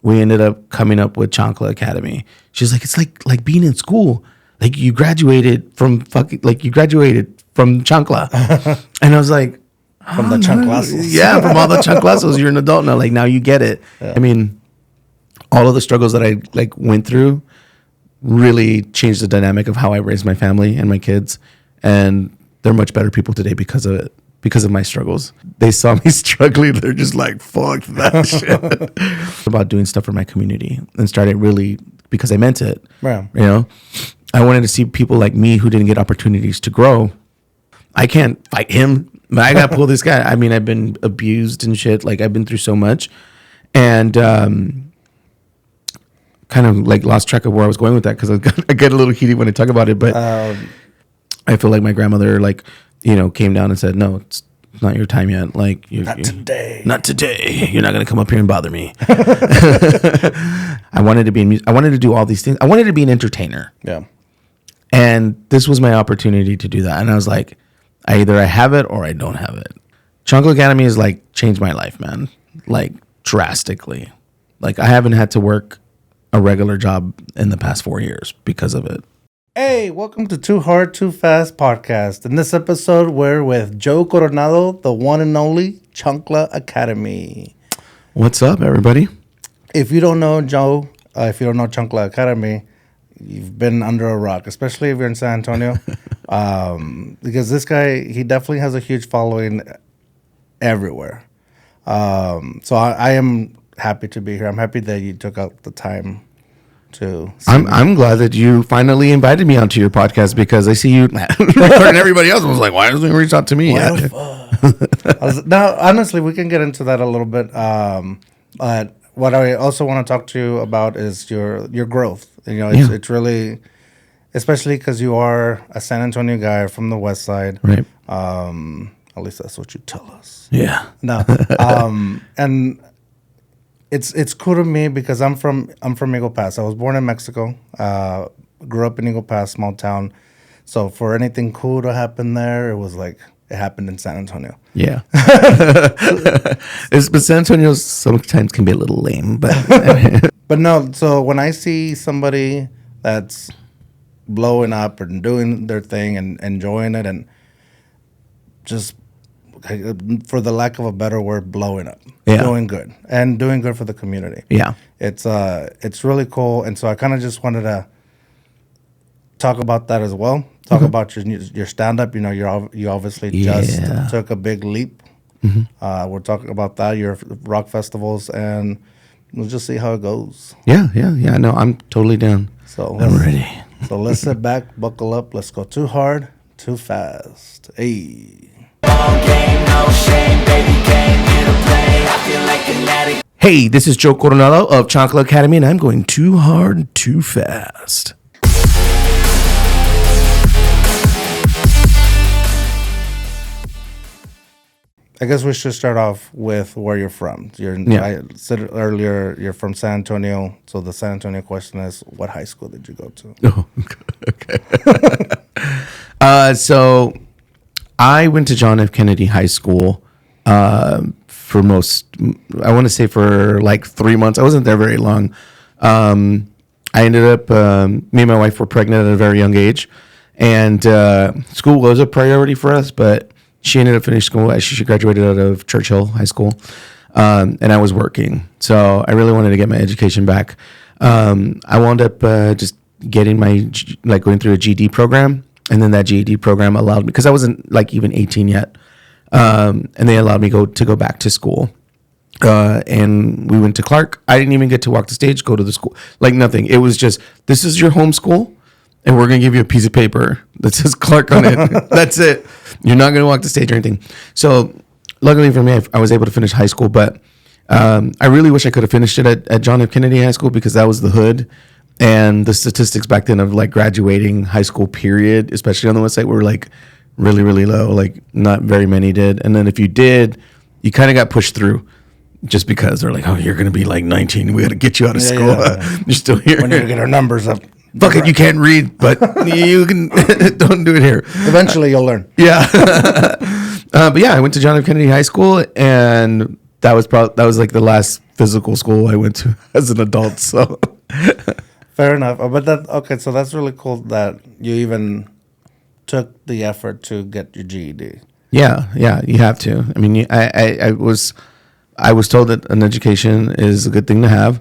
we ended up coming up with Chancla Academy. She's like, it's like being in school. Like you graduated from Chancla. And I was like, from the chanclazos. Yeah, from all the chanclazos. You're an adult now. Like now you get it. Yeah. I mean, all of the struggles that I like went through really changed the dynamic of how I raised my family and my kids. And they're much better people today because of it. Because of my struggles. They saw me struggling. They're just like, fuck that shit. About doing stuff for my community and started really because I meant it. Right. You know, I wanted to see people like me who didn't get opportunities to grow. I can't fight him, but I got to pull this guy. I mean, I've been abused and shit. Like I've been through so much and kind of like lost track of where I was going with that because I get a little heated when I talk about it. But I feel like my grandmother, like, you know, came down and said, no, it's not your time yet. Like, not today. Not today. You're not going to come up here and bother me. I wanted to do all these things. I wanted to be an entertainer. Yeah. And this was my opportunity to do that. And I was like, either I have it or I don't have it. Chancla Academy has like changed my life, man. Like drastically. Like I haven't had to work a regular job in the past 4 years because of it. Hey, welcome to Too Hard, Too Fast podcast. In this episode, we're with Joe Coronado, the one and only Chancla Academy. What's up, everybody? If you don't know Joe, if you don't know Chancla Academy, you've been under a rock, especially if you're in San Antonio. Because this guy, he definitely has a huge following everywhere. So I am happy to be here. I'm happy that you took out the time. I'm glad that you finally invited me onto your podcast because I see you recording everybody else. I was like, why doesn't he reach out to me? Now, honestly, we can get into that a little bit. But what I also want to talk to you about is your growth. You know, it's really, especially because you are a San Antonio guy from the West Side, right? At least that's what you tell us. Yeah. No. And It's cool to me because I'm from Eagle Pass. I was born in Mexico, grew up in Eagle Pass, small town. So for anything cool to happen there, it was like it happened in San Antonio. Yeah. But San Antonio sometimes can be a little lame, but but no. So when I see somebody that's blowing up and doing their thing and enjoying it and just, for the lack of a better word, blowing up, doing good for the community. Yeah, it's really cool, and so I kind of just wanted to talk about that as well. Talk about your stand up. You know, you obviously just took a big leap. Mm-hmm. We're talking about that, your rock festivals, and we'll just see how it goes. Yeah. No, I'm totally down. So I'm ready. So let's sit back, buckle up. Let's go too hard, too fast. Hey. Hey, this is Joe Coronado of Chancla Academy, and I'm going too hard, too fast. I guess we should start off with where you're from. I said earlier you're from San Antonio, so the San Antonio question is, what high school did you go to? Oh, okay. So I went to John F. Kennedy High School for like 3 months. I wasn't there very long. I ended up, me and my wife were pregnant at a very young age. And school was a priority for us, but she ended up finishing school. She graduated out of Churchill High School. And I was working. So I really wanted to get my education back. I wound up just getting going through a GED program. And then that GED program allowed me, because I wasn't like even 18 yet, and they allowed me to go back to school. And we went to Clark. I didn't even get to walk the stage, go to the school, like nothing. It was just, this is your home school, and we're going to give you a piece of paper that says Clark on it. That's it. You're not going to walk the stage or anything. So luckily for me, I was able to finish high school, but I really wish I could have finished it at John F. Kennedy High School, because that was the hood. And the statistics back then of like graduating high school period, especially on the West Side, were like really, really low. Like not very many did. And then if you did, you kind of got pushed through just because they're like, oh, you're going to be like 19. We got to get you out of school. Yeah. You're still here. We need to get our numbers up. Fuck it, you can't read, but you can, don't do it here. Eventually you'll learn. Yeah. But yeah, I went to John F. Kennedy High School, and that was like the last physical school I went to as an adult. So Fair enough. Okay, so that's really cool that you even took the effort to get your GED. yeah, you have to. I mean, I was told that an education is a good thing to have,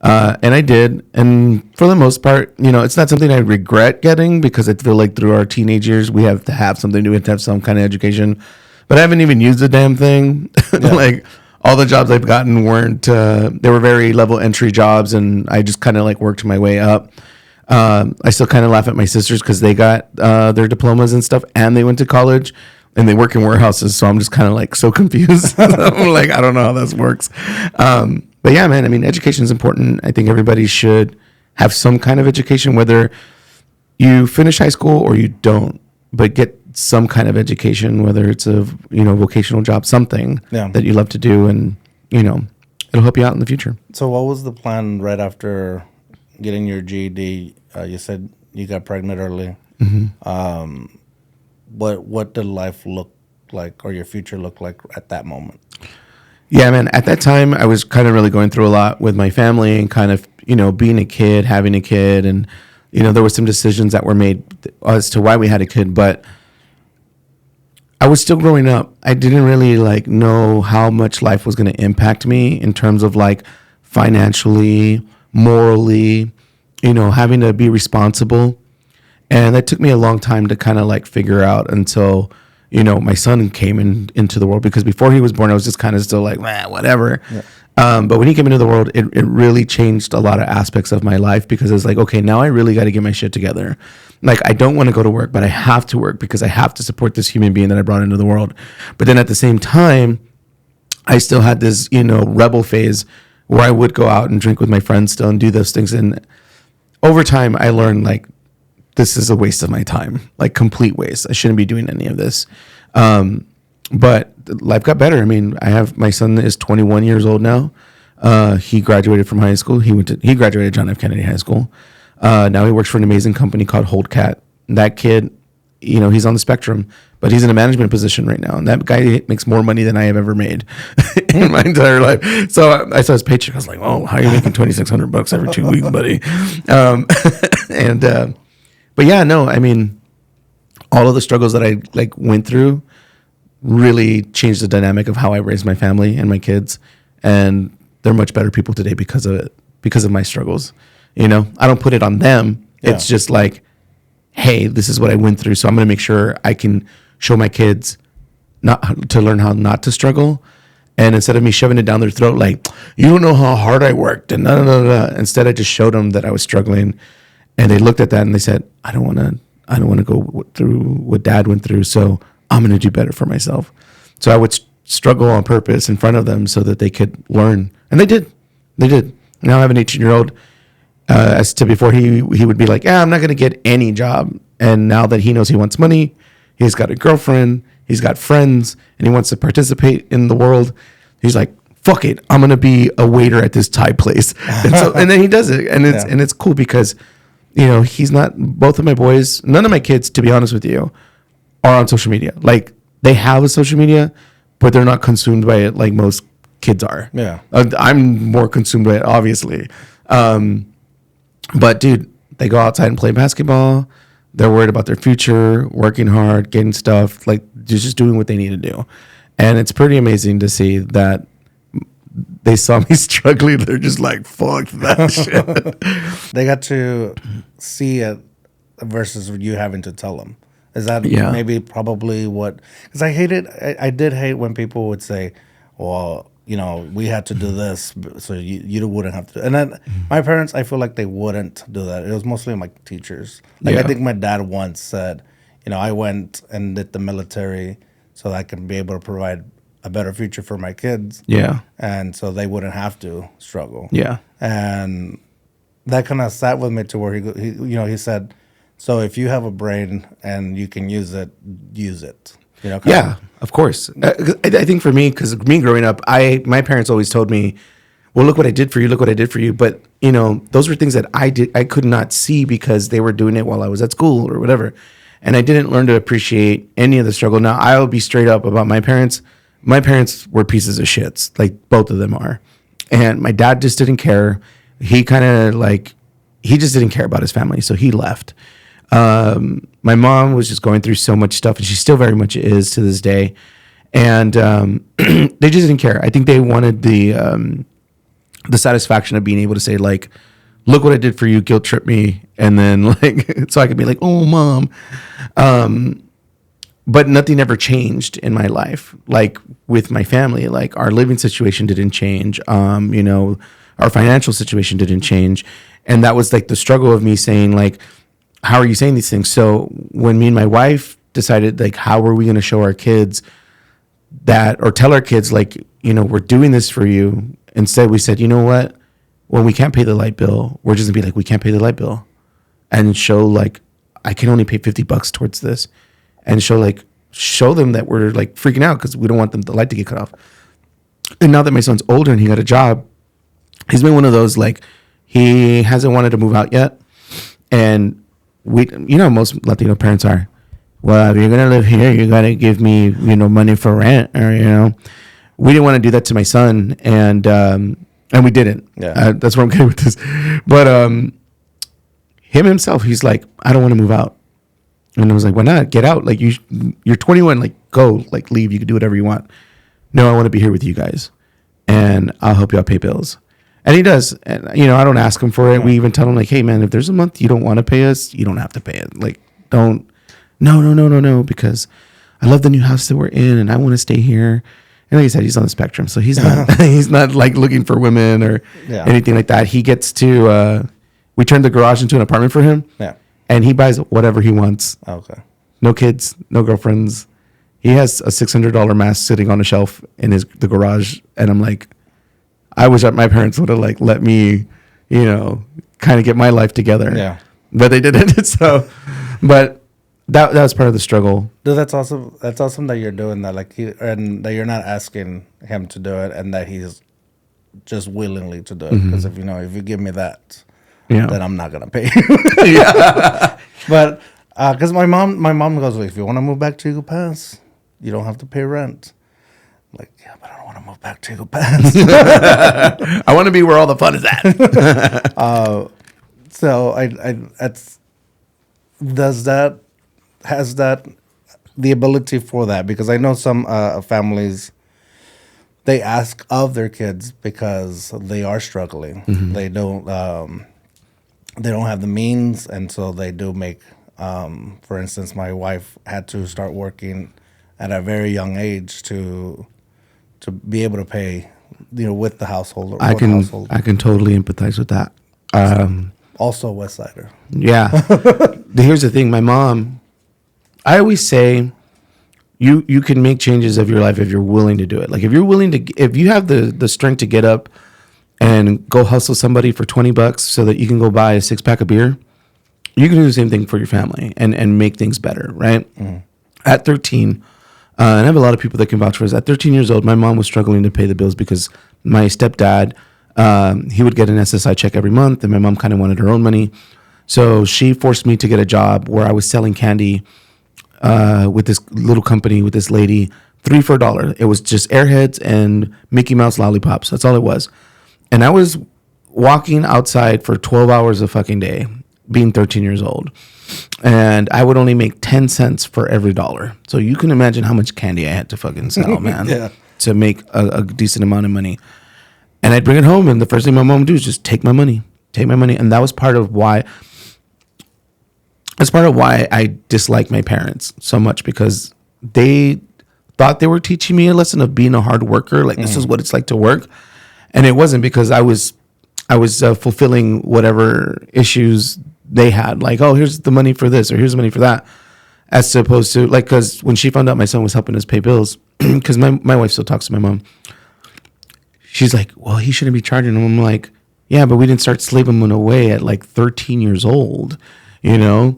and I did. And for the most part, it's not something I regret getting because I feel like through our teenage years we have to have something. We have to have some kind of education. But I haven't even used the damn thing. Yeah. Like all the jobs I've gotten weren't. They were very level entry jobs, and I just kind of like worked my way up. I still kind of laugh at my sisters because they got their diplomas and stuff, and they went to college, and they work in warehouses. So I'm just kind of like so confused. I'm like, I don't know how this works. But yeah, man. I mean, education is important. I think everybody should have some kind of education, whether you finish high school or you don't, but get some kind of education, whether it's a vocational job, something that you love to do, and it'll help you out in the future. So what was the plan right after getting your GED? You said you got pregnant early. Mm-hmm. What did life look like, or your future look like at that moment? Yeah, man. At that time, I was kind of really going through a lot with my family and kind of being a kid, having a kid, and there were some decisions that were made as to why we had a kid, but I was still growing up. I didn't really know how much life was going to impact me in terms of financially, morally, having to be responsible. And that took me a long time to kind of figure out until, my son came into the world, because before he was born, I was just kind of still whatever. Yeah. But when he came into the world, it really changed a lot of aspects of my life, because it's okay, now I really got to get my shit together. I don't want to go to work, but I have to work because I have to support this human being that I brought into the world. But then at the same time, I still had this, rebel phase where I would go out and drink with my friends still and do those things. And over time, I learned this is a waste of my time, complete waste. I shouldn't be doing any of this. But life got better. I mean, my son is 21 years old now. He graduated from high school. He graduated John F. Kennedy High School. Now he works for an amazing company called Holdcat. That kid, he's on the spectrum, but he's in a management position right now. And that guy makes more money than I have ever made in my entire life. So I saw his paycheck. I was like, oh, how are you making $2,600 every 2 weeks, buddy? But yeah, no, I mean, all of the struggles that I went through really changed the dynamic of how I raised my family and my kids. And they're much better people today because of it, because of my struggles. I don't put it on them. Yeah. It's just hey, this is what I went through. So I'm going to make sure I can show my kids not to learn how not to struggle. And instead of me shoving it down their throat, you don't know how hard I worked and instead I just showed them that I was struggling. And they looked at that and they said, I don't want to go through what Dad went through. So I'm going to do better for myself. So I would struggle on purpose in front of them so that they could learn. And they did. Now I have an 18-year-old. As to before, he would be I'm not going to get any job. And now that he knows he wants money, he's got a girlfriend, he's got friends, and he wants to participate in the world. He's like, fuck it, I'm going to be a waiter at this Thai place. And then he does it. And it's cool because, he's not, both of my boys, none of my kids, to be honest with you, are on social media. They have a social media, but they're not consumed by it like most kids are. Yeah. I'm more consumed by it, obviously. But dude, they go outside and play basketball. They're worried about their future, working hard, getting stuff, just doing what they need to do. And it's pretty amazing to see that they saw me struggling. They're just fuck that shit. They got to see it versus you having to tell them. Is that maybe probably what? Because I did hate when people would say, well, we had to do this, so you wouldn't have to. And then my parents, I feel like they wouldn't do that. It was mostly my teachers. I think my dad once said, I went and did the military so that I can be able to provide a better future for my kids. Yeah. And so they wouldn't have to struggle. Yeah. And that kind of sat with me to where he said, so if you have a brain and you can use it, use it. Yeah, of course. I think for me, because me growing up, my parents always told me, well, look what I did for you, look what I did for you. But, those were things that I could not see because they were doing it while I was at school or whatever. And I didn't learn to appreciate any of the struggle. Now, I'll be straight up about my parents. my parents were pieces of shits. Like both of them are. And my dad just didn't care. He kind of like, he just didn't care about his family. So he left. My mom was just going through so much stuff, and she still very much is to this day. And they just didn't care. I think they wanted the satisfaction of being able to say, like, look what I did for you, guilt trip me. And then like, so I could be like, oh, mom. But nothing ever changed in my life. Like with my family, like our living situation didn't change. You know, our financial situation didn't change. And that was like the struggle of me saying, like, how are you saying these things? So when me and my wife decided, like, how are we going to show our kids that, or tell our kids, like, you know, we're doing this for you. Instead, we said, you know what? When we can't pay the light bill, we're just gonna be like, we can't pay the light bill, and show like, I can only pay $50 towards this, and show them that we're like freaking out because we don't want the light to get cut off. And now that my son's older and he got a job, he's been one of those, like, he hasn't wanted to move out yet. And we, you know, most Latino parents are, well, if you're going to live here, you got to give me, you know, money for rent, or, you know, we didn't want to do that to my son. And we didn't. Yeah. That's where I'm getting with this. But him himself, he's like, I don't want to move out. And I was like, why not? Get out. Like, you're 21. Like, go. Like, leave. You can do whatever you want. No, I want to be here with you guys, and I'll help you out pay bills. And he does. And, you know, I don't ask him for it. We even tell him, like, hey, man, if there's a month you don't want to pay us, you don't have to pay it. Like, don't. No, because I love the new house that we're in, and I want to stay here. And like I said, he's on the spectrum, so he's not he's not like looking for women or anything like that. He gets to we turned the garage into an apartment for him. Yeah. And he buys whatever he wants. Okay. No kids, no girlfriends. He has a $600 mask sitting on a shelf in the garage, and I'm like, I wish that my parents would have like let me, you know, kind of get my life together. Yeah. But they didn't. So, but that was part of the struggle. Dude, that's awesome. That's awesome that you're doing that. Like, and that you're not asking him to do it, and that he's just willingly to do it. Because if you give me that, then I'm not gonna pay you. Yeah. But because my mom goes, if you want to move back to Eagle Pass, you don't have to pay rent. I'm like, yeah, but I don't want to move back to Eagle Pass. I want to be where all the fun is at. So has that the ability for that? Because I know some families, they ask of their kids because they are struggling. They don't have the means, and so they do make. For instance, my wife had to start working at a very young age to be able to pay, with the household. Or I can totally empathize with that. Also, West Sider. Yeah. Here's the thing, my mom. I always say, you can make changes of your life if you're willing to do it. Like if you have the strength to get up and go hustle somebody for $20 so that you can go buy a 6-pack of beer, you can do the same thing for your family and make things better, right? At 13, and I have a lot of people that can vouch for this. At 13 years old, my mom was struggling to pay the bills because my stepdad, he would get an SSI check every month, and my mom kind of wanted her own money. So she forced me to get a job where I was selling candy with this little company with this lady, 3 for $1. It was just Airheads and Mickey Mouse lollipops. That's all it was. And I was walking outside for 12 hours a fucking day, being 13 years old. And I would only make 10 cents for every $1. So you can imagine how much candy I had to fucking sell, man, to make a decent amount of money. And I'd bring it home, and the first thing my mom would do is just take my money. And that was part of why I dislike my parents so much, because they thought they were teaching me a lesson of being a hard worker. Like, this is what it's like to work. And it wasn't, because I was fulfilling whatever issues they had. Like, oh, here's the money for this, or here's the money for that. As opposed to, like, because when she found out my son was helping us pay bills, because my wife still talks to my mom. She's like, well, he shouldn't be charging him. I'm like, yeah, but we didn't start slaving him away at like 13 years old. Yeah.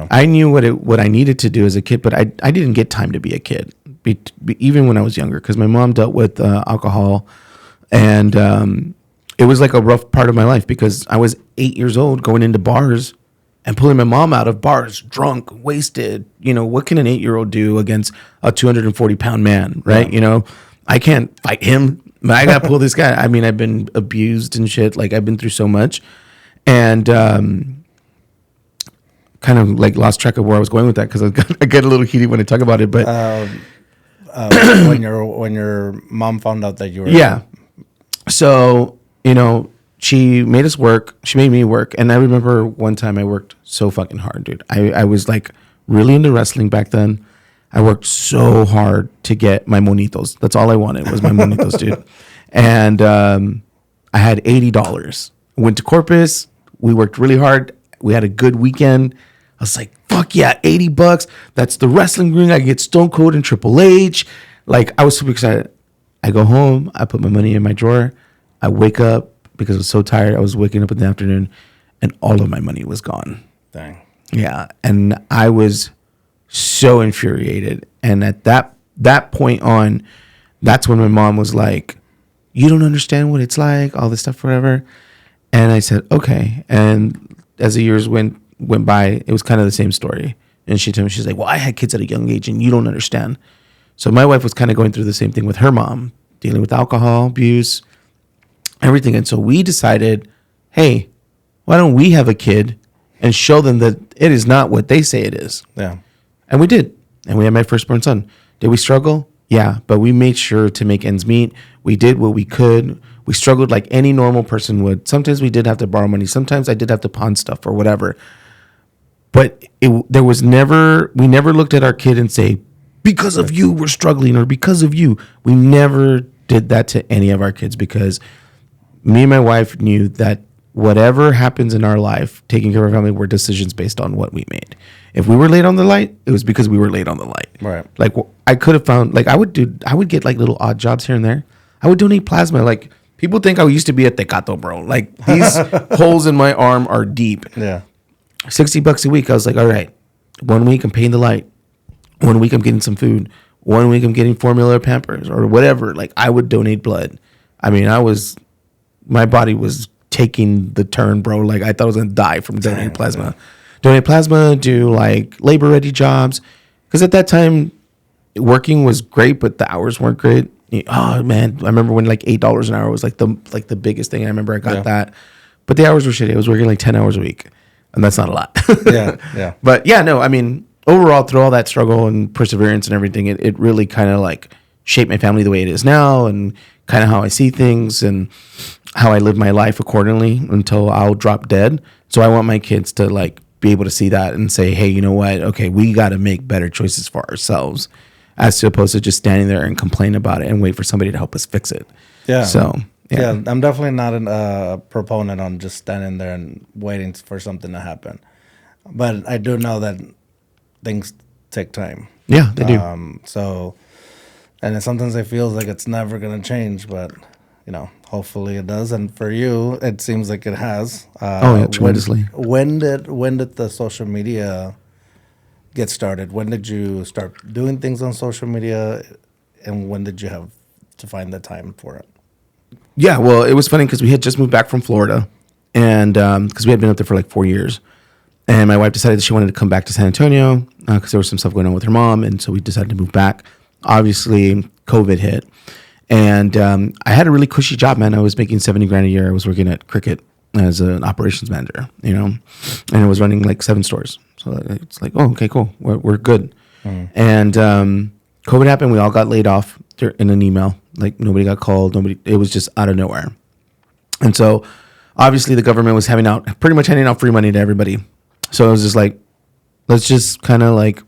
I knew what I needed to do as a kid, but I didn't get time to be a kid, even when I was younger, because my mom dealt with alcohol, and it was like a rough part of my life, because I was 8 years old going into bars and pulling my mom out of bars, drunk, wasted. What can an 8-year-old do against a 240-pound man, right? Yeah. I can't fight him. I got to pull this guy. I mean, I've been abused and shit. Like, I've been through so much. And kind of like lost track of where I was going with that because I get a little heated when I talk about it. But when your mom found out that you were yeah. So, she made us work. She made me work. And I remember one time I worked so fucking hard, dude. I was like really into wrestling back then. I worked so hard to get my monitos. That's all I wanted was my monitos, dude. And I had $80. Went to Corpus. We worked really hard. We had a good weekend. I was like, fuck yeah, $80. That's the wrestling ring. I get Stone Cold and Triple H. Like, I was super excited. I go home. I put my money in my drawer. I wake up because I was so tired. I was waking up in the afternoon, and all of my money was gone. Dang. Yeah, and I was so infuriated. And at that point on, that's when my mom was like, you don't understand what it's like, all this stuff, whatever. And I said, okay. And as the years went by, it was kind of the same story. And she told me, she's like, well, I had kids at a young age and you don't understand. So my wife was kind of going through the same thing with her mom, dealing with alcohol abuse, everything. And so we decided, hey, why don't we have a kid and show them that it is not what they say it is. Yeah. And we did. And we had my firstborn son. Did we struggle? Yeah. But we made sure to make ends meet. We did what we could. We struggled like any normal person would. Sometimes we did have to borrow money. Sometimes I did have to pawn stuff or whatever. But we never looked at our kid and say, because of you, we're struggling, or because of you. We never did that to any of our kids because me and my wife knew that whatever happens in our life, taking care of our family, were decisions based on what we made. If we were late on the light, it was because we were late on the light. Right. Like I could have found, like I would get like little odd jobs here and there. I would donate plasma. Like people think I used to be a tecato, bro. Like these holes in my arm are deep. Yeah. $60 a week. I was like, all right, 1 week I'm paying the light. 1 week I'm getting some food. 1 week I'm getting formula or Pampers or whatever. Like I would donate blood. I mean, my body was taking the turn, bro. Like I thought I was gonna die from donating plasma. Yeah. Donate plasma, do like labor ready jobs. Because at that time, working was great, but the hours weren't great. Oh man, I remember when like $8 an hour was like the biggest thing. I remember I got that, but the hours were shitty. I was working like 10 hours a week, and that's not a lot. Yeah. But yeah, no, I mean, overall, through all that struggle and perseverance and everything, it really kind of like shaped my family the way it is now, and kind of how I see things and how I live my life accordingly until I'll drop dead. So I want my kids to like be able to see that and say, hey, you know what? Okay, we got to make better choices for ourselves, as opposed to just standing there and complain about it and wait for somebody to help us fix it. Yeah. So yeah, I'm definitely not a proponent on just standing there and waiting for something to happen. But I do know that things take time. Yeah, they do. So, and sometimes it feels like it's never going to change, but hopefully it does. And for you, it seems like it has. Tremendously. When did the social media get started? When did you start doing things on social media, and when did you have to find the time for it? Yeah, well, it was funny because we had just moved back from Florida, and because we had been up there for like 4 years, and my wife decided that she wanted to come back to San Antonio because there was some stuff going on with her mom, and so we decided to move back. Obviously, COVID hit, and I had a really cushy job, man. I was making $70,000 a year. I was working at Cricket as an operations manager, and I was running like 7 stores. So it's like, oh, okay, cool, we're good. And COVID happened. We all got laid off in an email. Like nobody got called. It was just out of nowhere. And so obviously the government was pretty much handing out free money to everybody. So it was just like, let's just kind of like,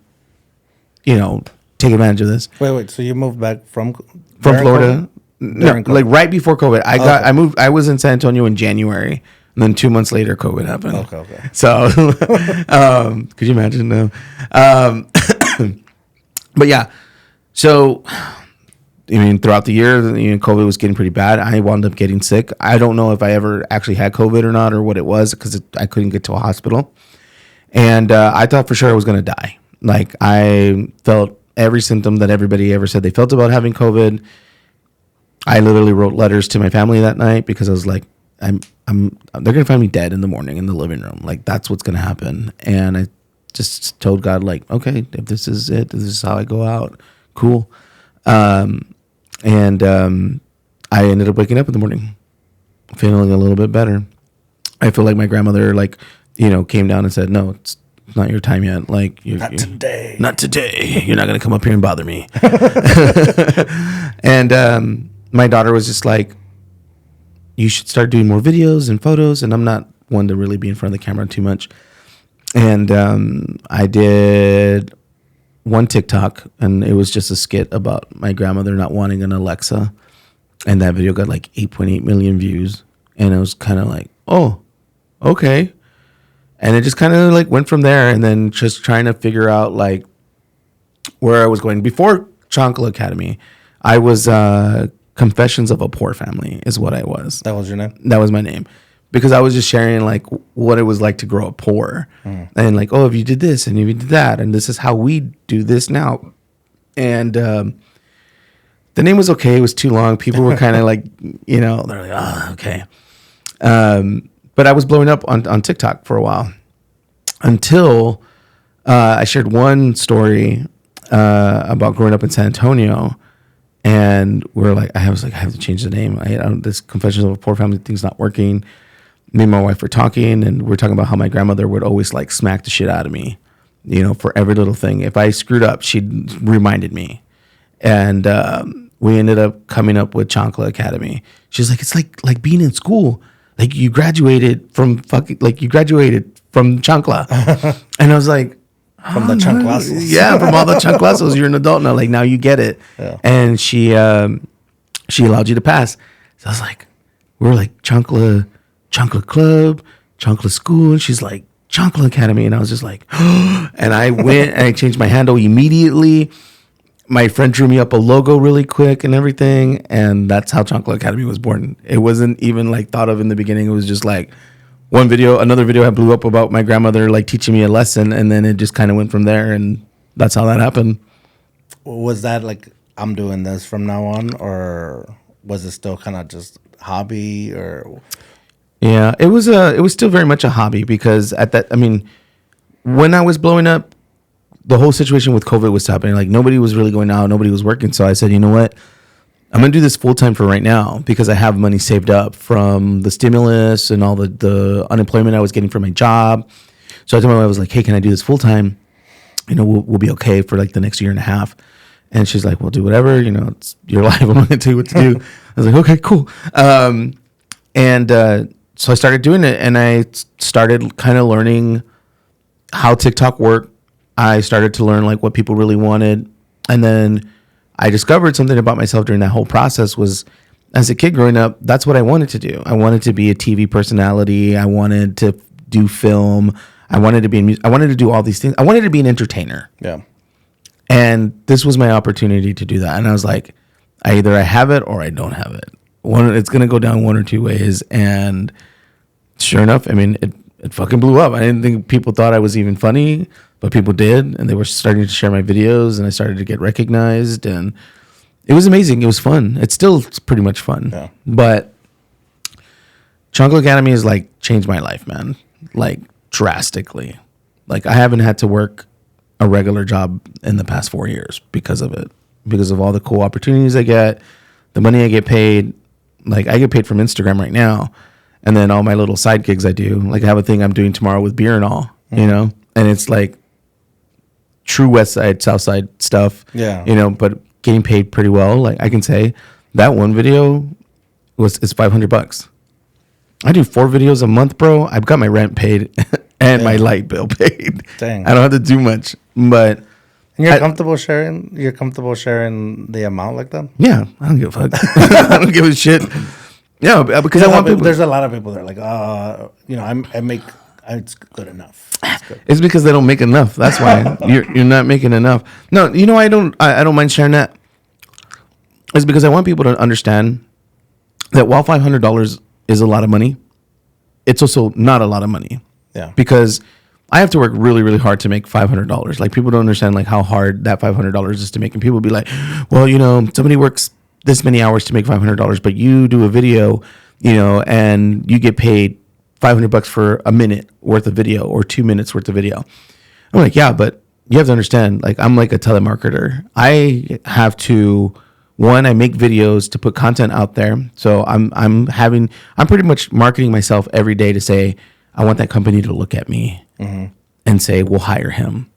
take advantage of this. Wait. So you moved back from Florida? No, like right before COVID. I moved. I was in San Antonio in January, and then 2 months later, COVID happened. Okay. So, could you imagine? No. But yeah, so throughout the year, COVID was getting pretty bad. I wound up getting sick. I don't know if I ever actually had COVID or not, or what it was, because I couldn't get to a hospital, and I thought for sure I was going to die. Like I felt every symptom that everybody ever said they felt about having COVID. I literally wrote letters to my family that night because I was like, they're gonna find me dead in the morning in the living room. Like that's what's gonna happen. And I just told God, like, okay, if this is it, this is how I go out. Cool. And I ended up waking up in the morning feeling a little bit better. I feel like my grandmother, like, came down and said, no, it's not your time yet. Like, Not today. Not today. You're not going to come up here and bother me. And my daughter was just like, you should start doing more videos and photos. And I'm not one to really be in front of the camera too much. And I did one TikTok, and it was just a skit about my grandmother not wanting an Alexa. And that video got like 8.8 million views. And it was kind of like, oh, okay. And it just kind of like went from there, and then just trying to figure out like where I was going. Before Chancla Academy, I was Confessions of a Poor Family is what I was. That was your name? That was my name. Because I was just sharing like what it was like to grow up poor. And like, oh, if you did this and if you did that, and this is how we do this now. And the name was okay. It was too long. People were kind of like, they're like, oh, okay. But I was blowing up on TikTok for a while until I shared one story about growing up in San Antonio. And I was like, I have to change the name. This Confessions of a Poor Family thing's not working. Me and my wife were talking, and we're talking about how my grandmother would always like smack the shit out of me, for every little thing. If I screwed up, she reminded me. And we ended up coming up with Chancla Academy. She's like, it's like being in school. Like you graduated from Chancla. And I was like, from the chanclazos. Yeah, from all the chanclazos. You're an adult now. Like now you get it. Yeah. And she allowed you to pass. So I was like, we were like Chancla Club, Chancla School. And she's like, Chancla Academy. And I was just like, and I went and I changed my handle immediately. My friend drew me up a logo really quick and everything. And that's how Chancla Academy was born. It wasn't even like thought of in the beginning. It was just like another video I blew up about my grandmother like teaching me a lesson. And then it just kind of went from there. And that's how that happened. Was that like, I'm doing this from now on? Or was it still kind of just hobby or... Yeah, it was still very much a hobby because when I was blowing up, the whole situation with COVID was happening. Like nobody was really going out, nobody was working. So I said, you know what? I'm going to do this full time for right now because I have money saved up from the stimulus and all the unemployment I was getting from my job. So I told my wife, I was like, hey, can I do this full time? We'll be okay for like the next year and a half. And she's like, well, do whatever, it's your life. I'm not going to tell you what to do. I was like, okay, cool. So I started doing it, and I started kind of learning how TikTok worked. I started to learn like what people really wanted. And then I discovered something about myself during that whole process was, as a kid growing up, that's what I wanted to do. I wanted to be a TV personality. I wanted to do film. I wanted to be in music. I wanted to do all these things. I wanted to be an entertainer. Yeah. And this was my opportunity to do that. And I was like, either I have it or I don't have it. It's going to go down one or two ways. And sure enough, it fucking blew up. I didn't think people thought I was even funny, but people did. And they were starting to share my videos, and I started to get recognized. And it was amazing. It was fun. It's still pretty much fun. Yeah. But Chancla Academy has like changed my life, man. Like drastically. Like I haven't had to work a regular job in the past 4 years because of it. Because of all the cool opportunities I get, the money I get paid. Like I get paid from Instagram right now. And then all my little side gigs I do. Like I have a thing I'm doing tomorrow with beer and all, And it's like true West Side, South Side stuff. Yeah. But getting paid pretty well. Like I can say that one video is $500. I do 4 videos a month, bro. I've got my rent paid and my light bill paid. Dang. I don't have to do much, but and you're comfortable sharing the amount like that? Yeah, I don't give a fuck. I don't give a shit. Yeah, because I want people. There's a lot of people that are like, I make it's good enough. It's good. It's because they don't make enough. That's why you're not making enough. No, I don't mind sharing that. It's because I want people to understand that while $500 is a lot of money, it's also not a lot of money. Yeah. Because I have to work really, really hard to make $500. Like people don't understand like how hard that $500 is to make, and people be like, well, somebody works this many hours to make $500, but you do a video, and you get paid $500 for a minute worth of video or 2 minutes worth of video. I'm like, yeah, but you have to understand, like I'm like a telemarketer. I have to one, I make videos to put content out there. So I'm pretty much marketing myself every day to say, I want that company to look at me and say, we'll hire him.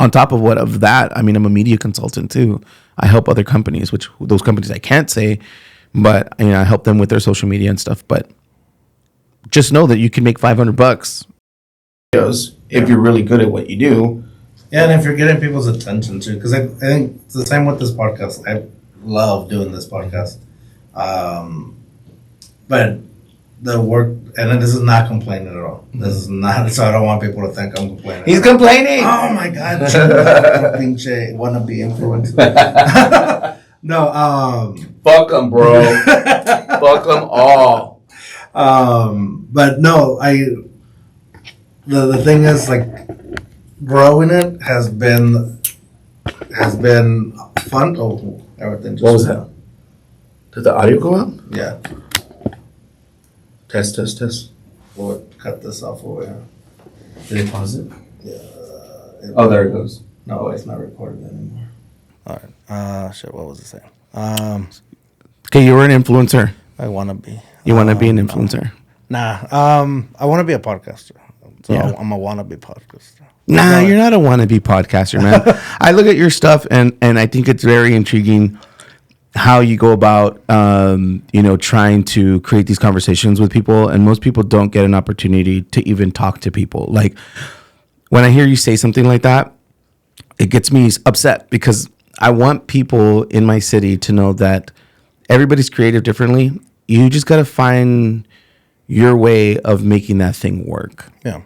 On top of that, I mean, I'm a media consultant too. I help other companies, which those companies I can't say, but I help them with their social media and stuff. But just know that you can make $500 if you're really good at what you do. Yeah, and if you're getting people's attention too, because I think it's the same with this podcast. I love doing this podcast, but the work, and this is not complaining at all. This is not, so I don't want people to think I'm complaining. He's complaining. Oh my god, pinche wannabe influencer. No, fuck them, bro. Fuck them all. But no, the thing is, like, growing it has been fun. Oh, everything just What was that? Did the audio go out? Yeah. Test. We'll cut this off over here. Did it pause it? Yeah. Oh, there it goes. No, it's not recorded anymore. All right. Shit. What was it saying? Okay, you were an influencer. I want to be. You want to be an influencer? Nah. I want to be a podcaster. So Yeah. I'm a wannabe podcaster. Nah, you're not a wannabe podcaster, man. I look at your stuff and I think it's very intriguing how you go about, trying to create these conversations with people. And most people don't get an opportunity to even talk to people. Like, when I hear you say something like that, it gets me upset because I want people in my city to know that everybody's creative differently. You just got to find your way of making that thing work. Yeah.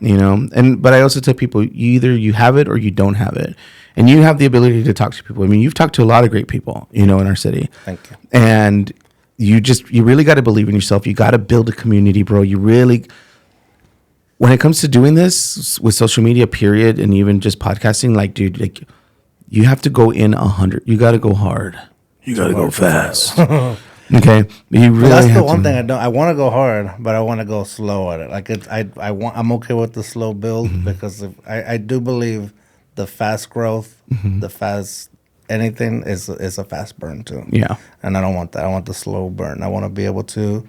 But I also tell people, either you have it or you don't have it. And you have the ability to talk to people. I mean, you've talked to a lot of great people, in our city. Thank you. And you really got to believe in yourself. You got to build a community, bro. You really, when it comes to doing this with social media, period, and even just podcasting, like, dude, like, you have to go in 100. You got to go hard. You got to go fast. Okay, you really. That's the one thing I don't. I want to go hard, but I want to go slow at it. Like I'm okay with the slow build because I do believe the fast growth, the fast anything is a fast burn too. Yeah, and I don't want that. I want the slow burn. I want to be able to,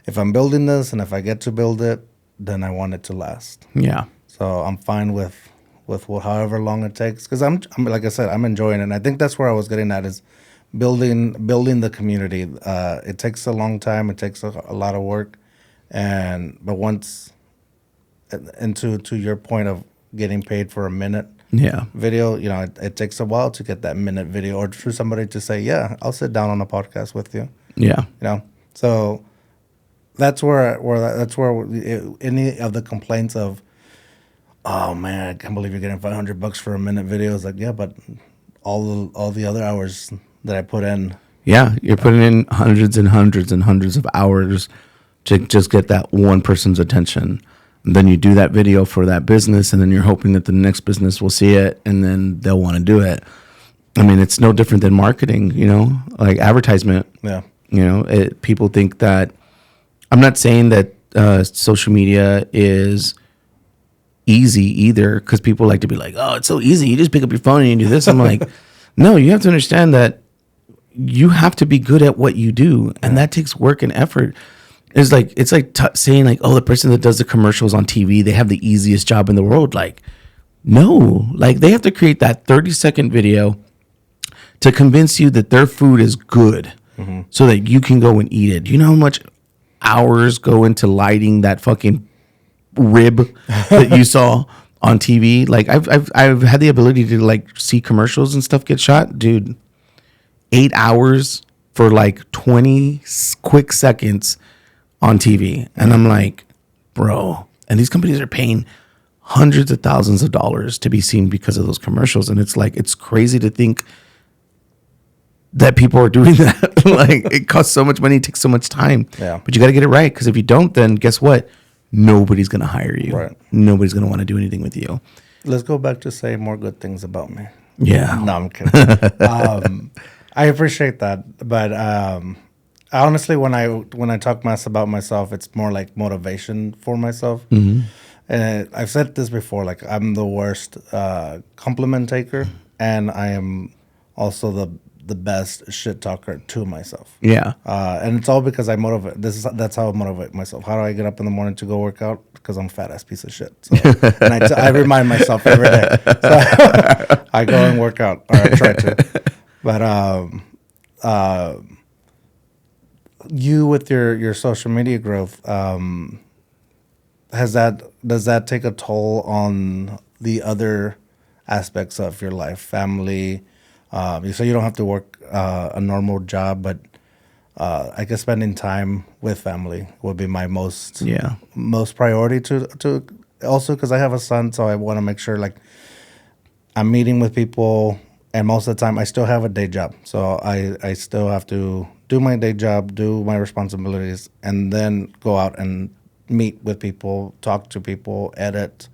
if I'm building this and if I get to build it, then I want it to last. Yeah. So I'm fine with however long it takes because I'm like I said, I'm enjoying it. And I think that's where I was getting at is building the community. It takes a long time. It takes a lot of work, but once, and to your point of getting paid for a minute video, it takes a while to get that minute video or for somebody to say, yeah, I'll sit down on a podcast with you. Yeah. So that's where any of the complaints of, oh man, I can't believe you're getting $500 for a minute video. It's like, yeah, but all the other hours that I put in. Yeah, you're putting in hundreds and hundreds and hundreds of hours to just get that one person's attention. And then you do that video for that business, and then you're hoping that the next business will see it, and then they'll want to do it. I mean, it's no different than marketing, like advertisement. Yeah. People think that, I'm not saying that social media is easy either, because people like to be like, oh, it's so easy. You just pick up your phone and you do this. I'm like, no, you have to understand that you have to be good at what you do, and that takes work and effort. It's like saying like, oh, the person that does the commercials on TV, they have the easiest job in the world. Like, no, like they have to create that 30-second video to convince you that their food is good, so that you can go and eat it. Do you know how much hours go into lighting that fucking rib that you saw on TV? Like I've had the ability to like see commercials and stuff get shot, dude. 8 hours for like 20 quick seconds on TV. And I'm like, bro, and these companies are paying hundreds of thousands of dollars to be seen because of those commercials. And it's like, it's crazy to think that people are doing that. Like, it costs so much money, it takes so much time. Yeah. But you got to get it right, because if you don't, then guess what? Nobody's going to hire you. Right. Nobody's going to want to do anything with you. Let's go back to say more good things about me. Yeah. No, I'm kidding. I appreciate that, but honestly, when I talk mess about myself, it's more like motivation for myself. And I've said this before, like I'm the worst compliment taker, and I am also the best shit talker to myself. Yeah. And it's all because I motivate. That's how I motivate myself. How do I get up in the morning to go work out? Because I'm a fat ass piece of shit. So, and I remind myself every day. So I go and work out, or I try to. But you with your social media growth, does that take a toll on the other aspects of your life, family? So you don't have to work a normal job, but I guess spending time with family would be my most priority to also, because I have a son, so I want to make sure like I'm meeting with people, and most of the time I still have a day job, so I still have to do my day job, do my responsibilities, and then go out and meet with people, talk to people, edit.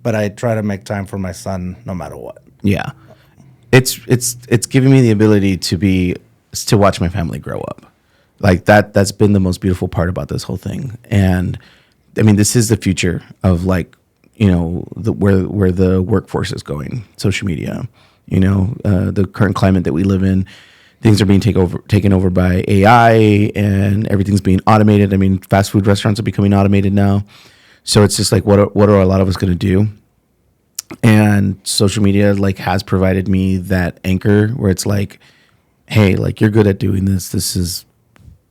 But I try to make time for my son no matter what. Yeah. It's giving me the ability to watch my family grow up. Like that's been the most beautiful part about this whole thing. And I mean, this is the future of like, where the workforce is going, social media, the current climate that we live in. Things are being taken over by AI, and everything's being automated. I mean, fast food restaurants are becoming automated now. So it's just like, what are a lot of us going to do? And social media like has provided me that anchor where it's like, hey, like you're good at doing this. This is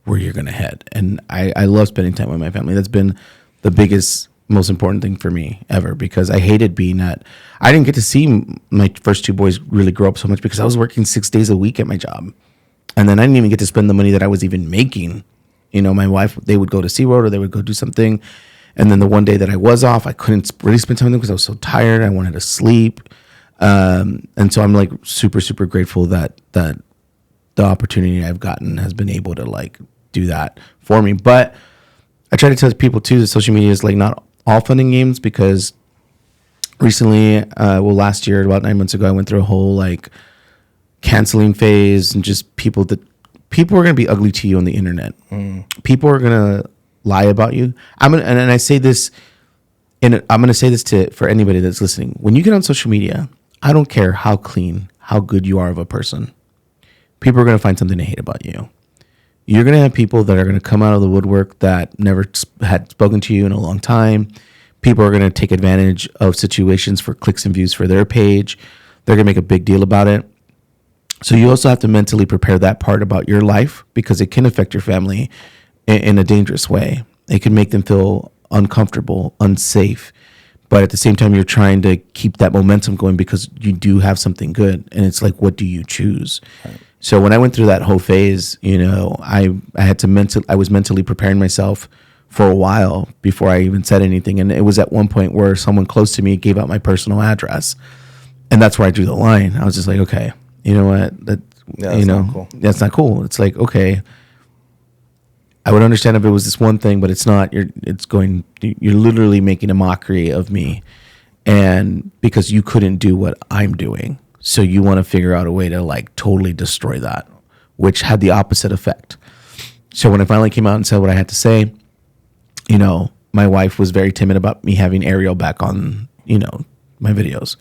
where you're going to head. And I love spending time with my family. That's been the biggest, most important thing for me ever, because I hated I didn't get to see my first two boys really grow up so much because I was working 6 days a week at my job. And then I didn't even get to spend the money that I was even making. My wife, they would go to SeaWorld or they would go do something. And then the one day that I was off, I couldn't really spend time with them because I was so tired. I wanted to sleep. And so I'm like super, super grateful that the opportunity I've gotten has been able to like do that for me. But I try to tell people too that social media is like not all fun and games, because recently, last year, about 9 months ago, I went through a whole like canceling phase, and just people are going to be ugly to you on the internet. People are going to lie about you. And I say this, and I'm going to say this for anybody that's listening. When you get on social media, I don't care how clean, how good you are of a person. People are going to find something to hate about you. You're going to have people that are going to come out of the woodwork that never had spoken to you in a long time. People are going to take advantage of situations for clicks and views for their page. They're going to make a big deal about it. So you also have to mentally prepare that part about your life, because it can affect your family in a dangerous way. It can make them feel uncomfortable, unsafe. But at the same time, you're trying to keep that momentum going because you do have something good. And it's like, what do you choose? Right. So when I went through that whole phase, I was mentally preparing myself for a while before I even said anything. And it was at one point where someone close to me gave out my personal address. And that's where I drew the line. I was just like, okay, you know what? That's not cool. That's not cool. It's like, okay, I would understand if it was this one thing, but it's not. You're literally making a mockery of me. And because you couldn't do what I'm doing. So you want to figure out a way to like totally destroy that, which had the opposite effect. So when I finally came out and said what I had to say, my wife was very timid about me having Ariel back on, my videos,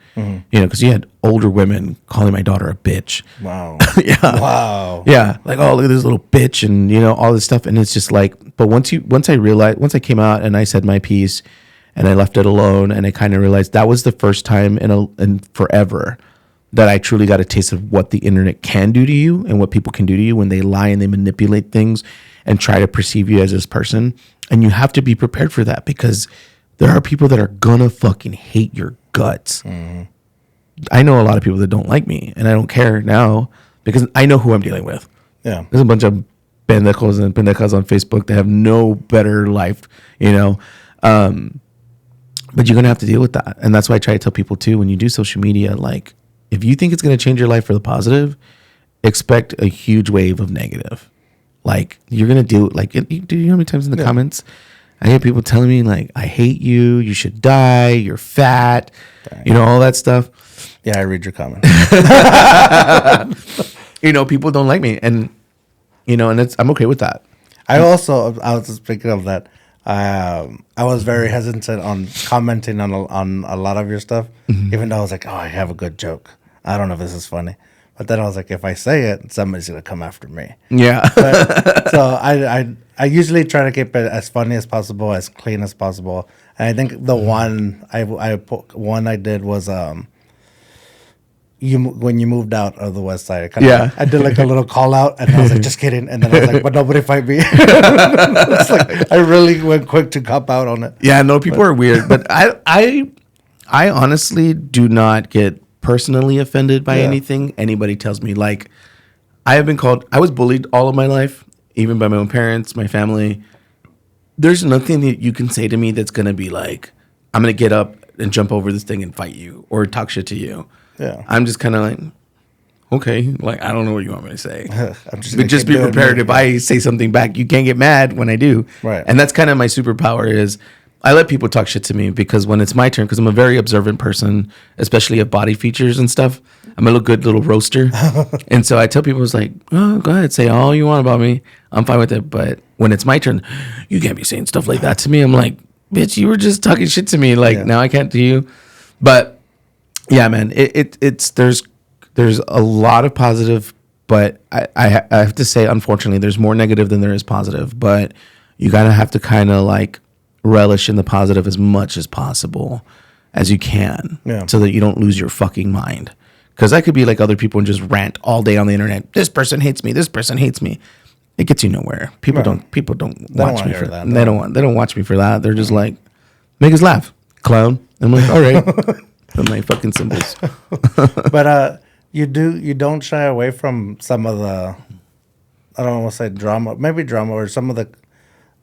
because you had older women calling my daughter a bitch. Wow. Yeah. Wow. Yeah. Like, oh, look at this little bitch, and all this stuff. And it's just like, but once I came out and I said my piece and I left it alone, and I kind of realized that was the first time in forever that I truly got a taste of what the internet can do to you and what people can do to you when they lie and they manipulate things and try to perceive you as this person. And you have to be prepared for that, because there are people that are gonna fucking hate your guts. Mm-hmm. I know a lot of people that don't like me, and I don't care now because I know who I'm dealing with. Yeah. There's a bunch of pendejos and pendejas on Facebook that have no better life, but you're gonna have to deal with that. And that's why I try to tell people too, when you do social media, like, if you think it's going to change your life for the positive, expect a huge wave of negative. Like, you're going to do, like, do you know how many times in the comments I hear people telling me, like, I hate you, you should die, you're fat, all that stuff. Yeah, I read your comment. People don't like me. And, and I'm okay with that. I was just thinking of that. I was very hesitant on commenting on a lot of your stuff, even though I was like, oh, I have a good joke. I don't know if this is funny. But then I was like, if I say it, somebody's gonna come after me. Yeah. So I usually try to keep it as funny as possible, as clean as possible. And I think the one I did was when you moved out of the West Side. I did like a little call out, and I was like, just kidding. And then I was like, but nobody fight me. It's like I really went quick to cop out on it. Yeah, no, people are weird, but I honestly do not get personally offended by anything anybody tells me. Like, I was bullied all of my life, even by my own parents, my family. There's nothing that you can say to me that's gonna be like, I'm gonna get up and jump over this thing and fight you or talk shit to you. Yeah, I'm just kind of like, okay, like, I don't know what you want me to say. I'm But just be prepared. If I say something back, you can't get mad when I do. Right. And that's kind of my superpower is I let people talk shit to me because when it's my turn, because I'm a very observant person, especially of body features and stuff, I'm a good little roaster. And so I tell people, it's like, oh, go ahead, say all you want about me. I'm fine with it. But when it's my turn, you can't be saying stuff like that to me. I'm like, bitch, you were just talking shit to me. Like, now I can't do you. But yeah, man, there's a lot of positive, but I have to say, unfortunately, there's more negative than there is positive. But you gotta have to kind of like relish in the positive as much as possible as you can, so that you don't lose your fucking mind. Because I could be like other people and just rant all day on the internet. This person hates me. This person hates me. It gets you nowhere. People don't watch me for that. They don't watch me for that. They're just like, make us laugh, clown. I'm like, all right. My fucking symbols. But you don't shy away from some of the, I don't want to say drama, maybe drama, or some of the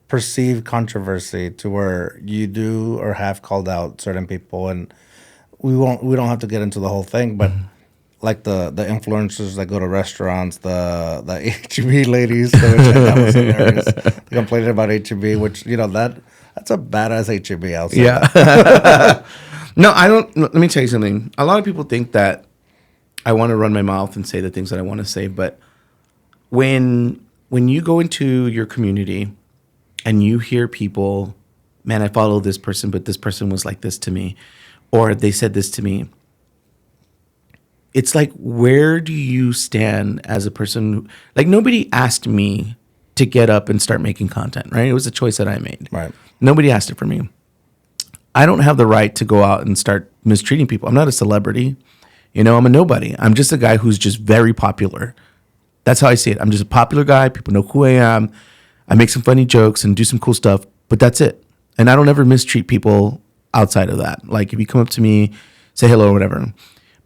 perceived controversy to where you do or have called out certain people, and we don't have to get into the whole thing, but like the influencers that go to restaurants, the HEB ladies, which that was hilarious. They complaining about HEB, which that's a badass HEB outside. Yeah. No, I don't. Let me tell you something. A lot of people think that I want to run my mouth and say the things that I want to say, but when you go into your community and you hear people, man, I follow this person, but this person was like this to me, or they said this to me. It's like, where do you stand as a person? Like, nobody asked me to get up and start making content, right? It was a choice that I made. Right. Nobody asked it for me. I don't have the right to go out and start mistreating people. I'm not a celebrity. I'm a nobody. I'm just a guy who's just very popular. That's how I see it. I'm just a popular guy. People know who I am. I make some funny jokes and do some cool stuff, but that's it. And I don't ever mistreat people outside of that. Like, if you come up to me, say hello or whatever.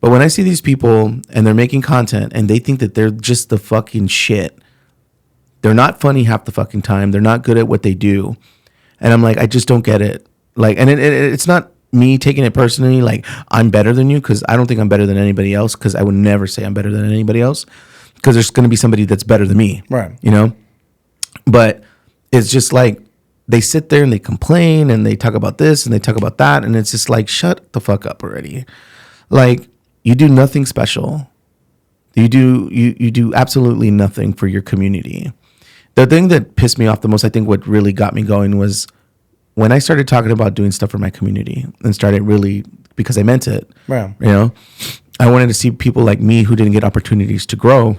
But when I see these people and they're making content and they think that they're just the fucking shit, they're not funny half the fucking time. They're not good at what they do. And I'm like, I just don't get it. Like, and it's not me taking it personally, like I'm better than you, because I don't think I'm better than anybody else, because I would never say I'm better than anybody else, because there's going to be somebody that's better than me. Right. But it's just like they sit there and they complain and they talk about this and they talk about that. And it's just like, shut the fuck up already. Like, you do nothing special. You do absolutely nothing for your community. The thing that pissed me off the most, I think what really got me going, was when I started talking about doing stuff for my community and started really, because I meant it, Right. I wanted to see people like me who didn't get opportunities to grow.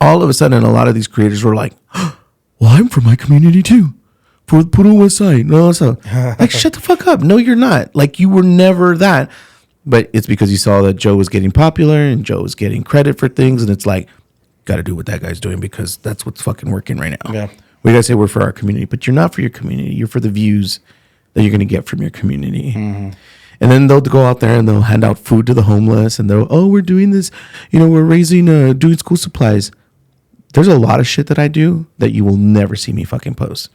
All of a sudden, a lot of these creators were like, well, I'm from my community too. For the Puro West Side. No, so like, shut the fuck up. No, you're not. Like, you were never that. But it's because you saw that Joe was getting popular and Joe was getting credit for things. And it's like, got to do what that guy's doing, because that's what's fucking working right now. Yeah. We got to say we're for our community, but you're not for your community. You're for the views that you're going to get from your community. Mm-hmm. And then they'll go out there and they'll hand out food to the homeless, and we're doing this, we're raising, doing school supplies. There's a lot of shit that I do that you will never see me fucking post.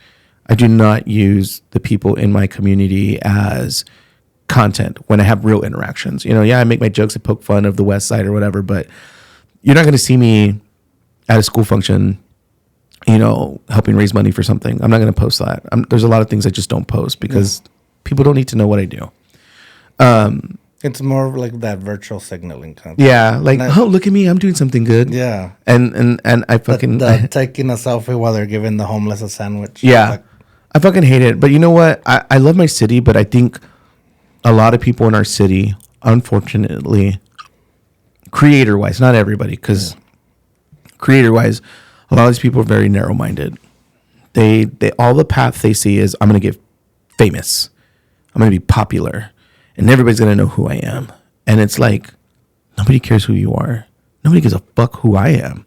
I do not use the people in my community as content when I have real interactions. I make my jokes and poke fun of the West Side or whatever, but you're not going to see me at a school function, helping raise money for something. I'm not going to post that. There's a lot of things I just don't post because people don't need to know what I do. It's more of like that virtual signaling content. Yeah, like, oh, look at me, I'm doing something good. Yeah. And I fucking... taking a selfie while they're giving the homeless a sandwich. Yeah. I fucking hate it. But you know what? I love my city, but I think a lot of people in our city, unfortunately, creator wise, not everybody, because creator wise, a lot of these people are very narrow minded. They all the path they see is I'm going to get famous, I'm going to be popular, and everybody's going to know who I am. And it's like, nobody cares who you are. Nobody gives a fuck who I am.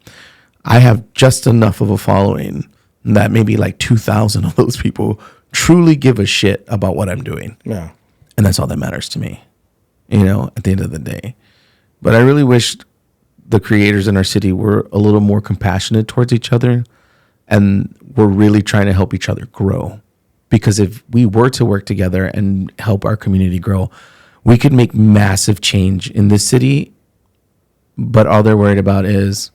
I have just enough of a following that maybe like 2,000 of those people truly give a shit about what I'm doing. Yeah. And that's all that matters to me, at the end of the day. But I really wish the creators in our city were a little more compassionate towards each other, and we're really trying to help each other grow. Because if we were to work together and help our community grow, we could make massive change in this city. But all they're worried about is,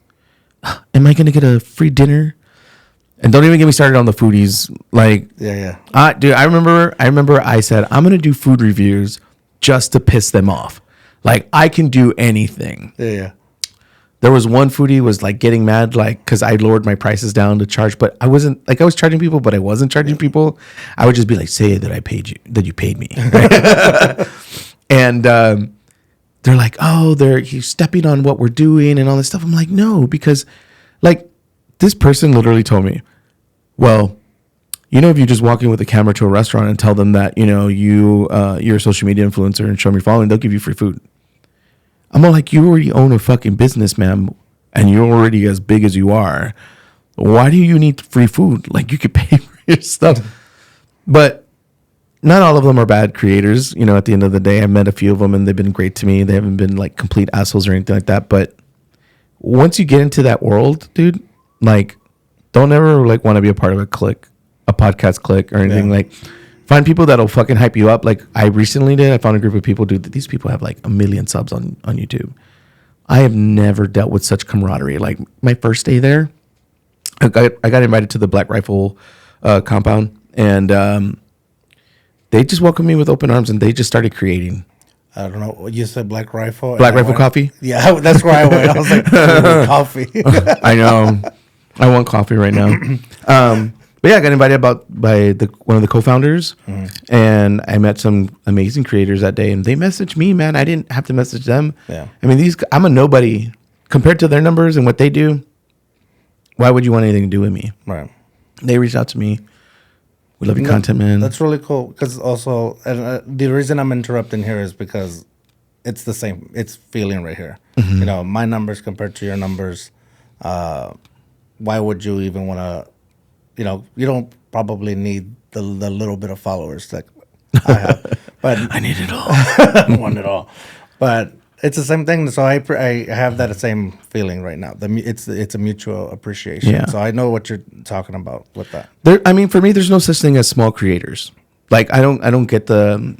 am I going to get a free dinner? And don't even get me started on the foodies. Like, dude, I remember I said, I'm going to do food reviews just to piss them off. Like, I can do anything. Yeah. There was one foodie was like getting mad, like, because I lowered my prices down to charge, but I wasn't like, I was charging people, but I wasn't charging people. I would just be like, say that I paid you, that you paid me. And they're like, oh, he's stepping on what we're doing and all this stuff. I'm like, no, because like this person literally told me, well, if you just walk in with a camera to a restaurant and tell them that, you're a social media influencer and show me following, they'll give you free food. I'm all like, you already own a fucking business, ma'am, and you're already as big as you are. Why do you need free food? Like, you could pay for your stuff. But not all of them are bad creators. At the end of the day, I've met a few of them, and they've been great to me. They haven't been, like, complete assholes or anything like that. But once you get into that world, dude, like, don't ever, like, want to be a part of a podcast clique or anything. Like, find people that'll fucking hype you up. Like I recently did. I found a group of people, dude. These people have like 1 million subs on YouTube. I have never dealt with such camaraderie. Like my first day there, I got invited to the Black Rifle compound, and they just welcomed me with open arms, and they just started creating. I don't know. You said Black Rifle. Black Rifle Coffee? Yeah, that's where I went. I was like, coffee. I know. I want coffee right now. But yeah, I got invited by one of the co-founders, and I met some amazing creators that day, and they messaged me, man. I didn't have to message them. Yeah. I mean, I'm a nobody compared to their numbers and what they do. Why would you want anything to do with me? Right. They reached out to me. We love your content, man. That's really cool. Because also, the reason I'm interrupting here is because it's the same. It's feeling right here. Mm-hmm. My numbers compared to your numbers. Why would you even want to? You don't probably need the little bit of followers that I have, but I need it all. I want it all. But it's the same thing. So I have that same feeling right now. It's a mutual appreciation. Yeah. So I know what you're talking about with that. For me, there's no such thing as small creators. Like I don't get the.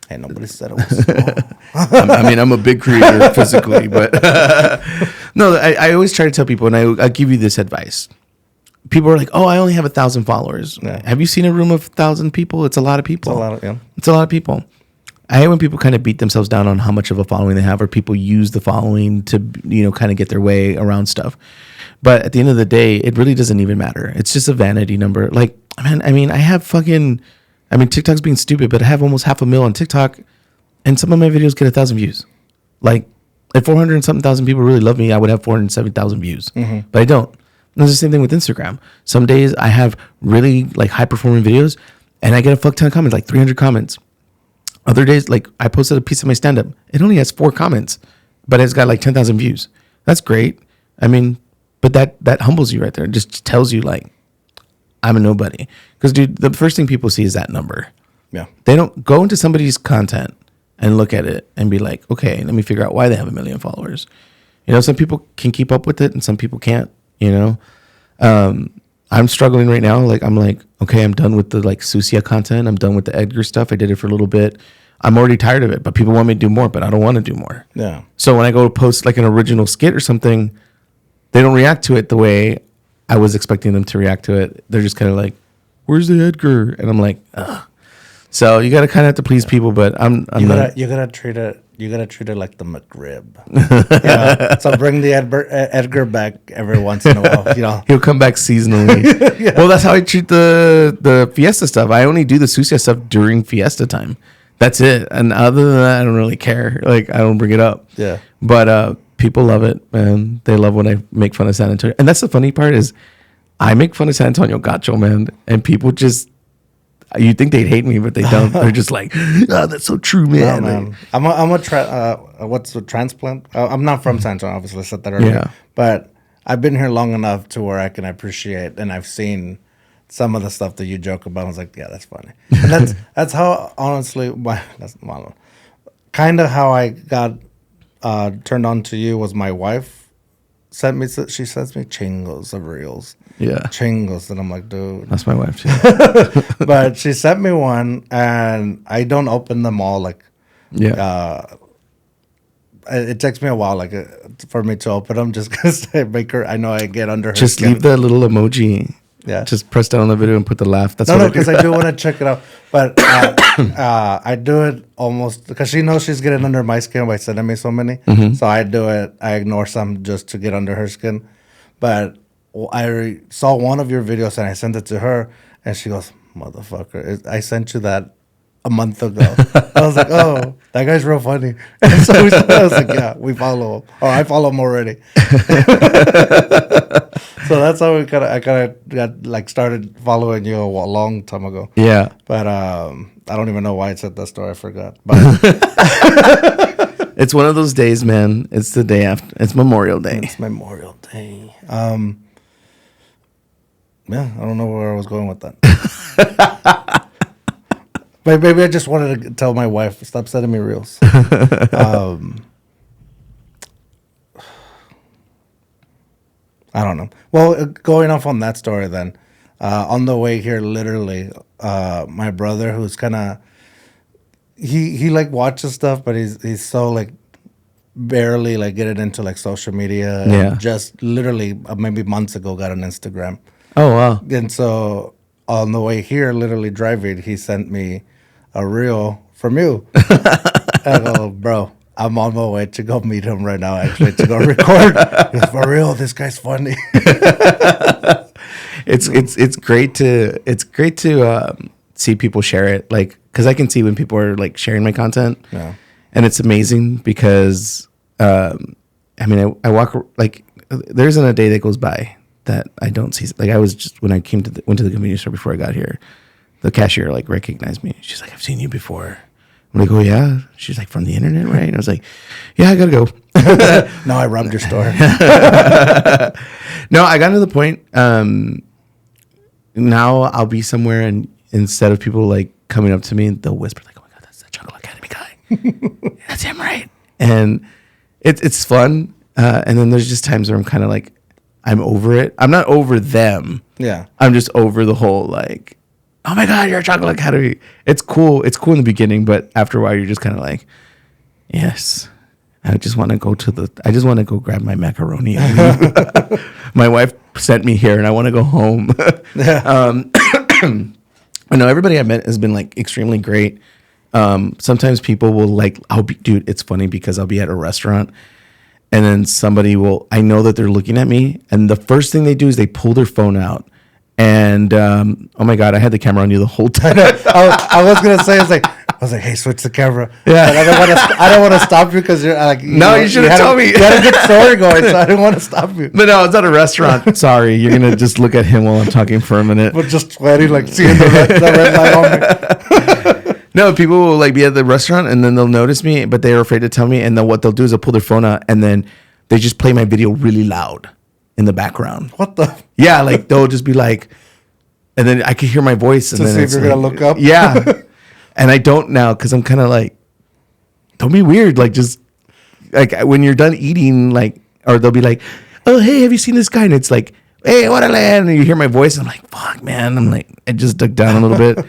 Hey, nobody said it was small. I'm a big creator physically, but no. I always try to tell people, and I give you this advice. People are like, oh, I only have 1,000 followers. Yeah. Have you seen a room of 1,000 people? It's a lot of people. It's a lot of people. I hate when people kind of beat themselves down on how much of a following they have, or people use the following to, kind of get their way around stuff. But at the end of the day, it really doesn't even matter. It's just a vanity number. Like, man, I have TikTok's being stupid, but I have almost 500,000 on TikTok, and some of my videos get 1,000 views. Like, if 400 and something thousand people really love me, I would have 407,000 views. Mm-hmm. But I don't. And it's the same thing with Instagram. Some days I have really like high performing videos, and I get a fuck ton of comments, like 300 comments. Other days, like I posted a piece of my stand up, it only has 4 comments, but it's got like 10,000 views. That's great. But that humbles you right there. It just tells you like I'm a nobody. Because dude, the first thing people see is that number. Yeah. They don't go into somebody's content and look at it and be like, okay, let me figure out why they have 1 million followers. Some people can keep up with it and some people can't. I'm struggling right now. Like, I'm like, okay, I'm done with the like Susia content. I'm done with the Edgar stuff. I did it for a little bit. I'm already tired of it, but people want me to do more, but I don't want to do more. Yeah. So when I go to post like an original skit or something, they don't react to it the way I was expecting them to react to it. They're just kind of like, where's the Edgar? And I'm like, ugh. So you got to kind of have to please people, but you gotta treat it like the McRib. So bring the Edgar back every once in a while. He'll come back seasonally. Yeah. Well, that's how I treat the Fiesta stuff. I only do the Sucia stuff during Fiesta time. That's it. And other than that, I don't really care. Like I don't bring it up. Yeah. But people love it, man. They love when I make fun of San Antonio. And that's the funny part is I make fun of San Antonio Gacho, man. And people just, you think they'd hate me, but they don't. They're just like, oh, that's so true, man. No, man. What's a transplant? I'm not from San Antonio, obviously. I said that earlier. Yeah. But I've been here long enough to where I can appreciate, and I've seen some of the stuff that you joke about. I was like, yeah, that's funny. And that's how, honestly, kind of how I got turned on to you was my wife she sends me chingos of reels. Yeah. Chingos. And I'm like, dude. That's my wife, too. But she sent me one, and I don't open them all. Like, it takes me a while, like, for me to open them, just because I know I get under her Just skin. leave the little emoji. Yeah. Just press down on the video and put the laugh. That's No, because I do want to check it out. But I do it almost because she knows she's getting under my skin by sending me so many. Mm-hmm. So I do it. I ignore some just to get under her skin. But I saw one of your videos and I sent it to her, and she goes, "Motherfucker, I sent you that a month ago." I was like, "Oh, that guy's real funny." And so I was like, "Yeah, we follow him. Oh, I follow him already." So that's how I kind of got like started following you a long time ago. Yeah. But I don't even know why I said that story. I forgot. But It's one of those days, man. It's the day after. It's Memorial Day. it's Memorial Day. Yeah, I don't know where I was going with that. But maybe I just wanted to tell my wife, stop sending me reels. I don't know. Well, going off on that story then, on the way here, literally, my brother, who's kind of, he like watches stuff, but he's so like barely like getting into like social media. Yeah. And just literally maybe months ago got an Instagram. Oh, wow. And so on the way here, literally driving, he sent me a reel from you. I go, bro, I'm on my way to go meet him right now, actually, to go record. He goes, for real, this guy's funny. It's great to see people share it, like, because I can see when people are like sharing my content. Yeah. And it's amazing because I mean I walk, like, there isn't a day that goes by that I don't see. Like, I was just, when I went to the convenience store before I got here, the cashier like recognized me. She's like, I've seen you before. I'm like, oh yeah. She's like, from the internet, right? And I was like, yeah, I gotta go. No, I robbed your store. No, I got to the point. Now I'll be somewhere, and instead of people like coming up to me, they'll whisper like, oh my God, that's the Chancla Academy guy. That's him, right? And it's fun. And then there's just times where I'm kind of like, I'm over it. I'm not over them. Yeah. I'm just over the whole like, oh my God, you're a Chancla Academy. It's cool. It's cool in the beginning, but after a while, you're just kind of like, yes. I just want to go grab my macaroni and leave. My wife sent me here, and I want to go home. I know everybody I've met has been like extremely great. Sometimes people will like, dude, it's funny because I'll be at a restaurant, and then I know that they're looking at me, and the first thing they do is they pull their phone out. And oh my God, I had the camera on you the whole time. I was gonna say, I was like, hey, switch the camera. Yeah. But I don't want to stop you because you're like, you should have told me. You had a good story going, so I didn't want to stop you. But no, it's at a restaurant. Sorry, you're gonna just look at him while I'm talking for a minute. But just sweating, like seeing the red light on me. No, people will like be at the restaurant and then they'll notice me, but they're afraid to tell me. And then what they'll do is they'll pull their phone out and then they just play my video really loud in the background. What the? Yeah, like they'll just be like, and then I can hear my voice. And to then see if you're gonna look up. Yeah, and I don't now because I'm kind of like, don't be weird. Like just like when you're done eating, like, or they'll be like, oh hey, have you seen this guy? And it's like, hey, what a land. And you hear my voice, and I'm like, fuck, man. I'm like, I just dug down a little bit.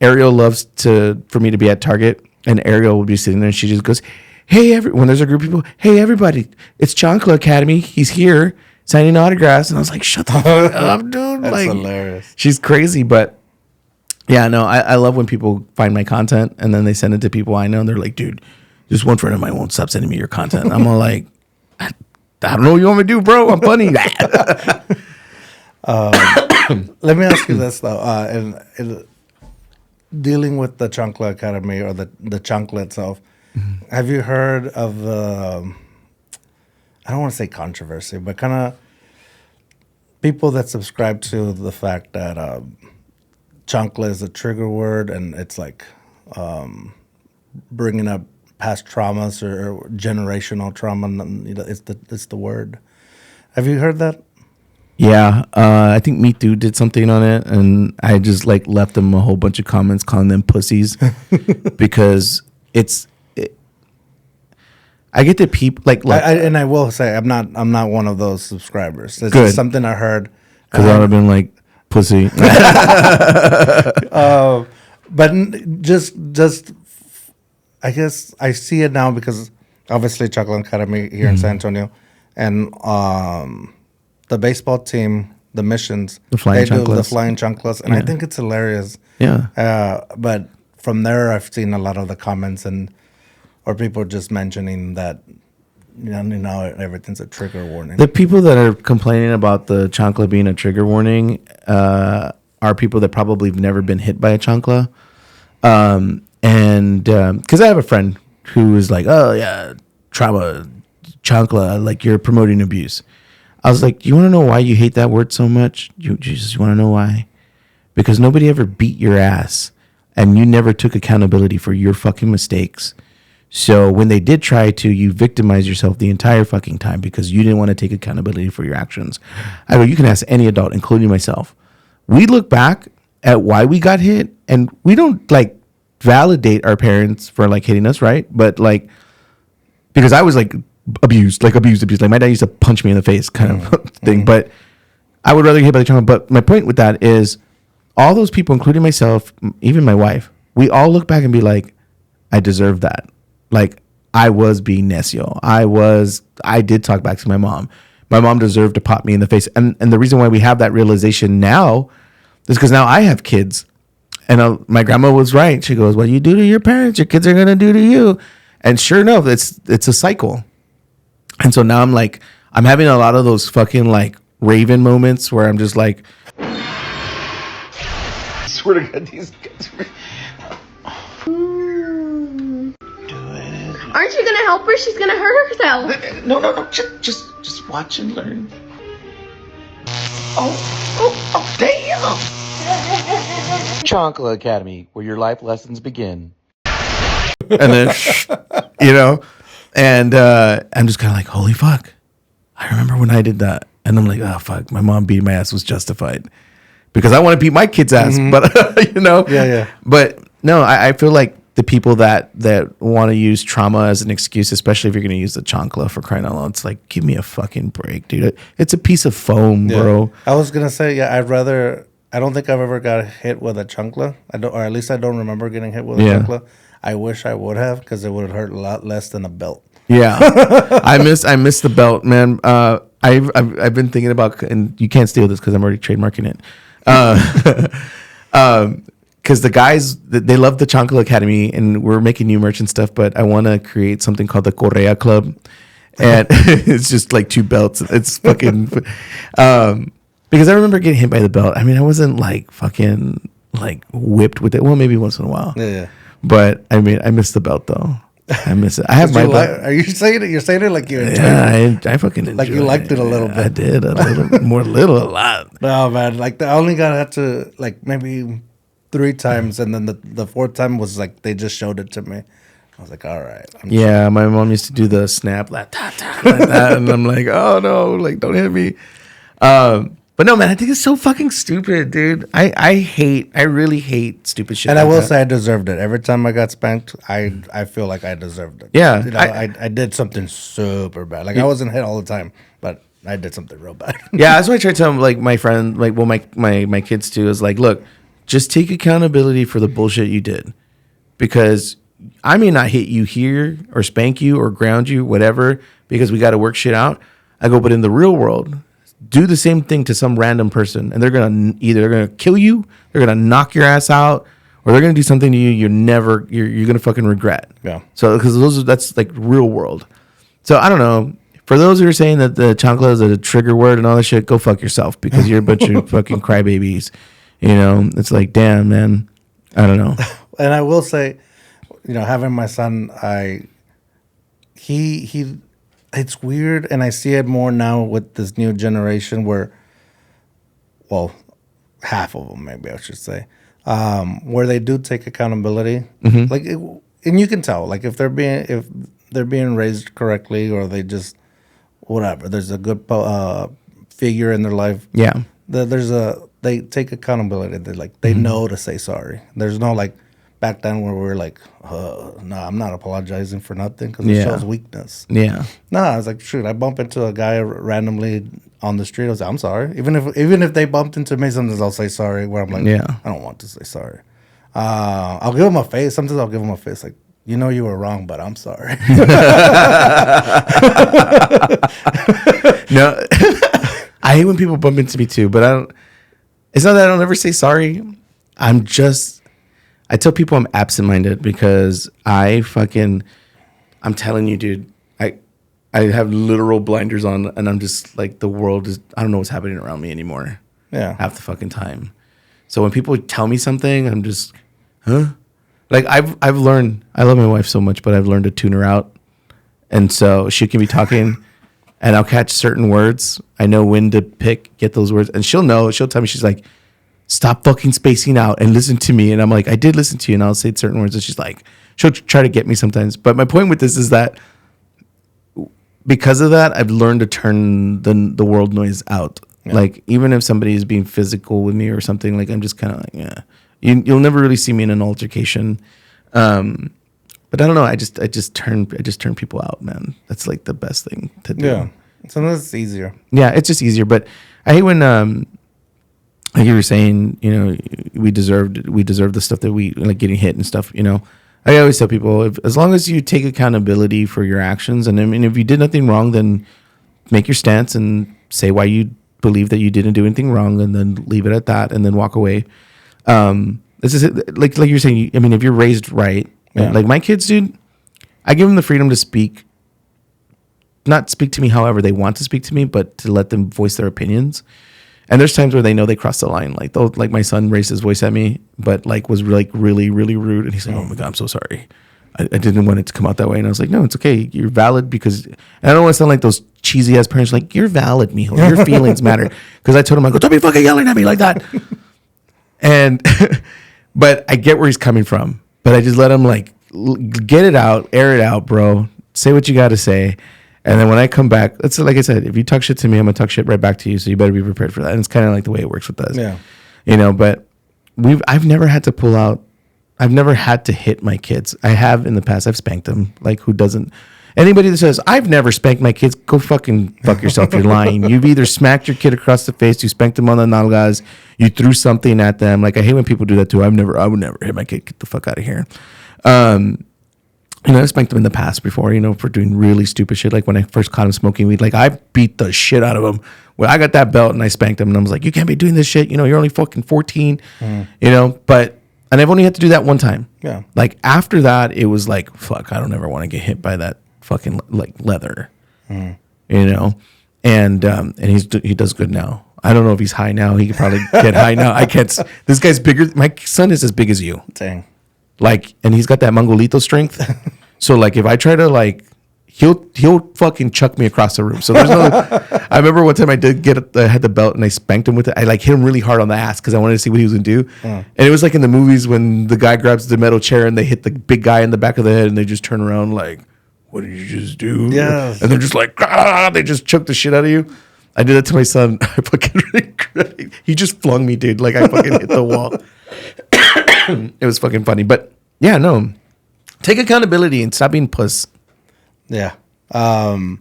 Ariel loves for me to be at Target, and Ariel will be sitting there, and she just goes, hey, when there's a group of people, hey, everybody, it's Chancla Academy. He's here signing autographs. And I was like, shut the fuck up, dude. That's like, hilarious. She's crazy. But yeah, no, I love when people find my content and then they send it to people I know. And they're like, dude, just one friend of mine won't stop sending me your content. I'm all like, I don't know what you want me to do, bro. I'm funny. Let me ask you this, though. And dealing with the Chancla Academy or the Chancla itself, have you heard of I don't want to say controversy, but kind of people that subscribe to the fact that chancla is a trigger word and it's like bringing up past traumas or generational trauma. And, it's the word. Have you heard that? Yeah, I think Me Too did something on it, and I just like left them a whole bunch of comments calling them pussies because I get the people like and I will say I'm not one of those subscribers. It's Good. just something I heard because I would have been like pussy. But just I guess I see it now because obviously Chancla Academy here in San Antonio, and the baseball team, the missions, The flying they do the chanclas. flying chanclas, and I think it's hilarious. Yeah. But from there, I've seen a lot of the comments or people just mentioning that everything's a trigger warning. The people that are complaining about the chancla being a trigger warning are people that probably have never been hit by a chancla. And because I have a friend who is like, oh, yeah, trauma, chancla, like you're promoting abuse. I was like, you want to know why you hate that word so much? You just want to know why? Because nobody ever beat your ass and you never took accountability for your fucking mistakes. So when they did try to, you victimized yourself the entire fucking time because you didn't want to take accountability for your actions. I go, you can ask any adult, including myself. We look back at why we got hit and we don't like validate our parents for like hitting us, right? But like, because I was like abused. Like my dad used to punch me in the face kind of thing. But I would rather get hit by the trauma. But my point with that is all those people, including myself, even my wife, we all look back and be like, I deserve that. Like I was being necio. I did talk back to my mom. My mom deserved to pop me in the face. And the reason why we have that realization now is because now I have kids. And my grandma was right. She goes, what you do to your parents, your kids are going to do to you. And sure enough, it's a cycle. And so now I'm having a lot of those fucking like Raven moments where I'm just like, I swear to God, these guys. Aren't you gonna help her? She's gonna hurt herself. No. Just watch and learn. Oh, damn. Chancla Academy, where your life lessons begin. and then, and I'm just kind of like, holy fuck. I remember when I did that. And I'm like, oh, fuck, my mom beating my ass was justified because I want to beat my kid's ass. But, Yeah. But no, I feel like the people that want to use trauma as an excuse, especially if you're going to use the chancla for crying out loud, it's like, give me a fucking break, dude. It's a piece of foam, bro. I was going to say, I don't think I've ever got hit with a chancla. Or at least I don't remember getting hit with a chancla. I wish I would have because it would have hurt a lot less than a belt. Yeah. I miss the belt, man. I've been thinking about, and you can't steal this because I'm already trademarking it. Because the guys, they love the Chancla Academy, and we're making new merch and stuff. But I want to create something called the Correa Club, and it's just like 2 belts. It's fucking because I remember getting hit by the belt. I mean, I wasn't like fucking like whipped with it. Well, maybe once in a while. Yeah. But I mean, I miss the belt though. I miss it. I have my belt. Are you saying it? You're saying it like you enjoyed it? Yeah, I fucking enjoyed Like you liked it a little bit. I did a little, a lot. No, man. Like I only got that to like maybe 3 times, and then the 4th time was like they just showed it to me. I was like, all right. Yeah, my mom used to do the snap like that, and I'm like, oh no, like don't hit me. But no, man, I think it's so fucking stupid, dude. I really hate stupid shit. And I will say I deserved it. Every time I got spanked, I feel like I deserved it. Yeah, I did something super bad. Like I wasn't hit all the time, but I did something real bad. Yeah, that's why I try to tell them, like my friend, like well, my kids too, is like, look, just take accountability for the bullshit you did, because I may not hit you here or spank you or ground you, whatever, because we got to work shit out. I go, but in the real world, do the same thing to some random person, and they're gonna kill you, they're gonna knock your ass out, or they're gonna do something to you you're gonna fucking regret. Yeah. So because that's like real world. So I don't know. For those who are saying that the chancla is a trigger word and all that shit, go fuck yourself because you're a bunch of fucking crybabies. You know, it's like, damn, man. I don't know. And I will say, having my son, he it's weird, and I see it more now with this new generation where, well, half of them maybe I should say, where they do take accountability. Like, and you can tell, like if they're being raised correctly, or they just whatever. There's a good figure in their life. Yeah. They take accountability. They know to say sorry. There's no like back then where we were like, no, I'm not apologizing for nothing because it shows weakness. Yeah. No, I was like, shoot, I bump into a guy randomly on the street. I was like, I'm sorry. Even if they bumped into me, sometimes I'll say sorry. Where I'm like, I don't want to say sorry. I'll give them a face. Sometimes I'll give them a face like, you know, you were wrong, but I'm sorry. No, I hate when people bump into me too, but I don't. It's not that I don't ever say sorry. I tell people I'm absent-minded because I'm telling you, dude, I have literal blinders on, and I'm just like, the world is, I don't know what's happening around me anymore. Yeah. Half the fucking time. So when people tell me something, I'm just, huh? Like I've learned, I love my wife so much, but I've learned to tune her out. And so she can be talking and I'll catch certain words. I know when to get those words, and she'll tell me, she's like, stop fucking spacing out and listen to me. And I'm like, I did listen to you, and I'll say certain words, and she's like, she'll try to get me sometimes. But my point with this is that because of that, I've learned to turn the world noise out. Yeah. Like, even if somebody is being physical with me or something, like, I'm just kind of like, yeah. You'll never really see me in an altercation. But I don't know. I just turn people out, man. That's like the best thing to do. Yeah. Sometimes it's easier. Yeah, it's just easier. But I hate when like you were saying, you know, we deserve the stuff that we like, getting hit and stuff, you know. I always tell people, as long as you take accountability for your actions, and I mean, if you did nothing wrong, then make your stance and say why you believe that you didn't do anything wrong, and then leave it at that, and then walk away. This is like you're saying. I mean, if you're raised right, like my kids, dude, I give them the freedom to speak, not speak to me however they want to speak to me, but to let them voice their opinions. And there's times where they know they cross the line. Like my son raised his voice at me, but like was like really, really rude. And he's like, "Oh my God, I'm so sorry. I didn't want it to come out that way." And I was like, "No, it's okay. You're valid because." And I don't want to sound like those cheesy ass parents. Like, you're valid, mijo. Your feelings matter. Because I told him, I go, "Don't be fucking yelling at me like that." And but I get where he's coming from. But I just let him like get it out, air it out, bro. Say what you got to say. And then when I come back, that's like I said, if you talk shit to me, I'm gonna talk shit right back to you. So you better be prepared for that. And it's kind of like the way it works with us. Yeah. You know, but I've never had to pull out. I've never had to hit my kids. I have in the past. I've spanked them. Like, who doesn't? Anybody that says I've never spanked my kids, go fucking fuck yourself. You're lying. You've either smacked your kid across the face, you spanked them on the nalgas, you threw something at them. Like, I hate when people do that too. I would never hit my kid. Get the fuck out of here. You know, I spanked them in the past before, you know, for doing really stupid shit. Like when I first caught him smoking weed, like I beat the shit out of him. Well, I got that belt and I spanked him, and I was like, you can't be doing this shit. You know, you're only fucking 14, you know, and I've only had to do that one time. Yeah. Like after that, it was like, fuck, I don't ever want to get hit by that fucking like leather, you know? And he does good now. I don't know if he's high now. He could probably get high now. I can't. This guy's bigger. My son is as big as you. Dang. Like, and he's got that Mongolito strength. So like, if I try to like, he'll fucking chuck me across the room. So there's no. I remember one time I had the belt and I spanked him with it. I like hit him really hard on the ass because I wanted to see what he was gonna do. And it was like in the movies when the guy grabs the metal chair and they hit the big guy in the back of the head and they just turn around like, what did you just do? Yeah. And they're just like, they just choke the shit out of you. I did that to my son. I fucking he just flung me, dude. Like I fucking hit the wall. It was fucking funny, but yeah, no. Take accountability and stop being puss. Yeah. Let's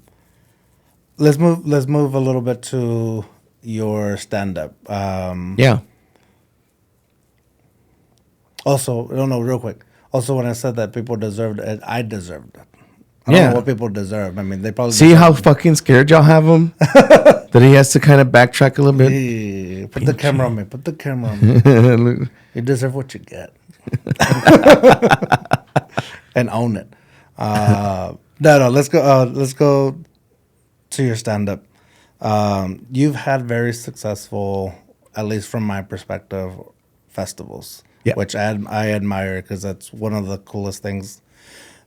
move a little bit to your stand-up. Yeah. Also, no, real quick. Also, when I said that people deserved it, I deserved it. I don't know what people deserve. I mean, they probably see how fucking scared y'all have him. That he has to kind of backtrack a little bit. Hey, put the camera on me. Put the camera on me. You deserve what you get. And own it. No. Let's go to your stand-up. You've had very successful, at least from my perspective, festivals, which I admire because that's one of the coolest things.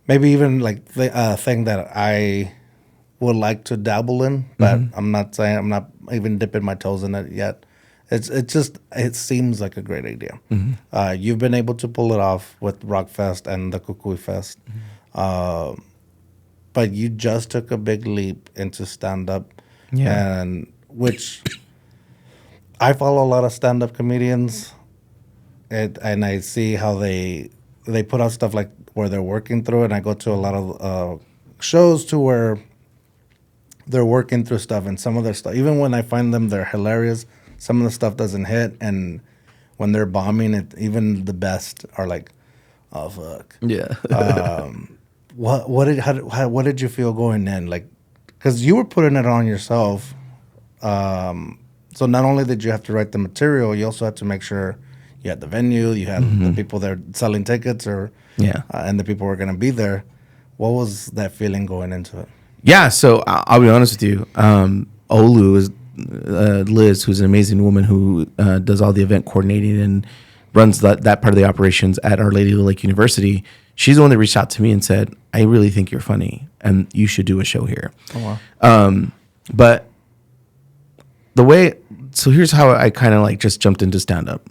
Maybe even like the thing that I would like to dabble in, but I'm not even dipping my toes in it yet. It seems like a great idea. You've been able to pull it off with Rockfest and the Kukui Fest, but you just took a big leap into stand-up, and which I follow a lot of stand-up comedians, and I see how they put out stuff like where they're working through it, and I go to a lot of shows to where they're working through stuff, and some of their stuff, even when I find them, they're hilarious. Some of the stuff doesn't hit, and when they're bombing it, even the best are like, "Oh fuck." Yeah. What did you feel going in? Like, because you were putting it on yourself. So not only did you have to write the material, you also had to make sure you had the venue, you had the people there selling tickets, and the people were going to be there. What was that feeling going into it? Yeah, so I'll be honest with you. Olu is Liz, who's an amazing woman who does all the event coordinating and runs that part of the operations at Our Lady of the Lake University. She's the one that reached out to me and said, "I really think you're funny, and you should do a show here." Oh, wow. But here's how I kind of like just jumped into stand up.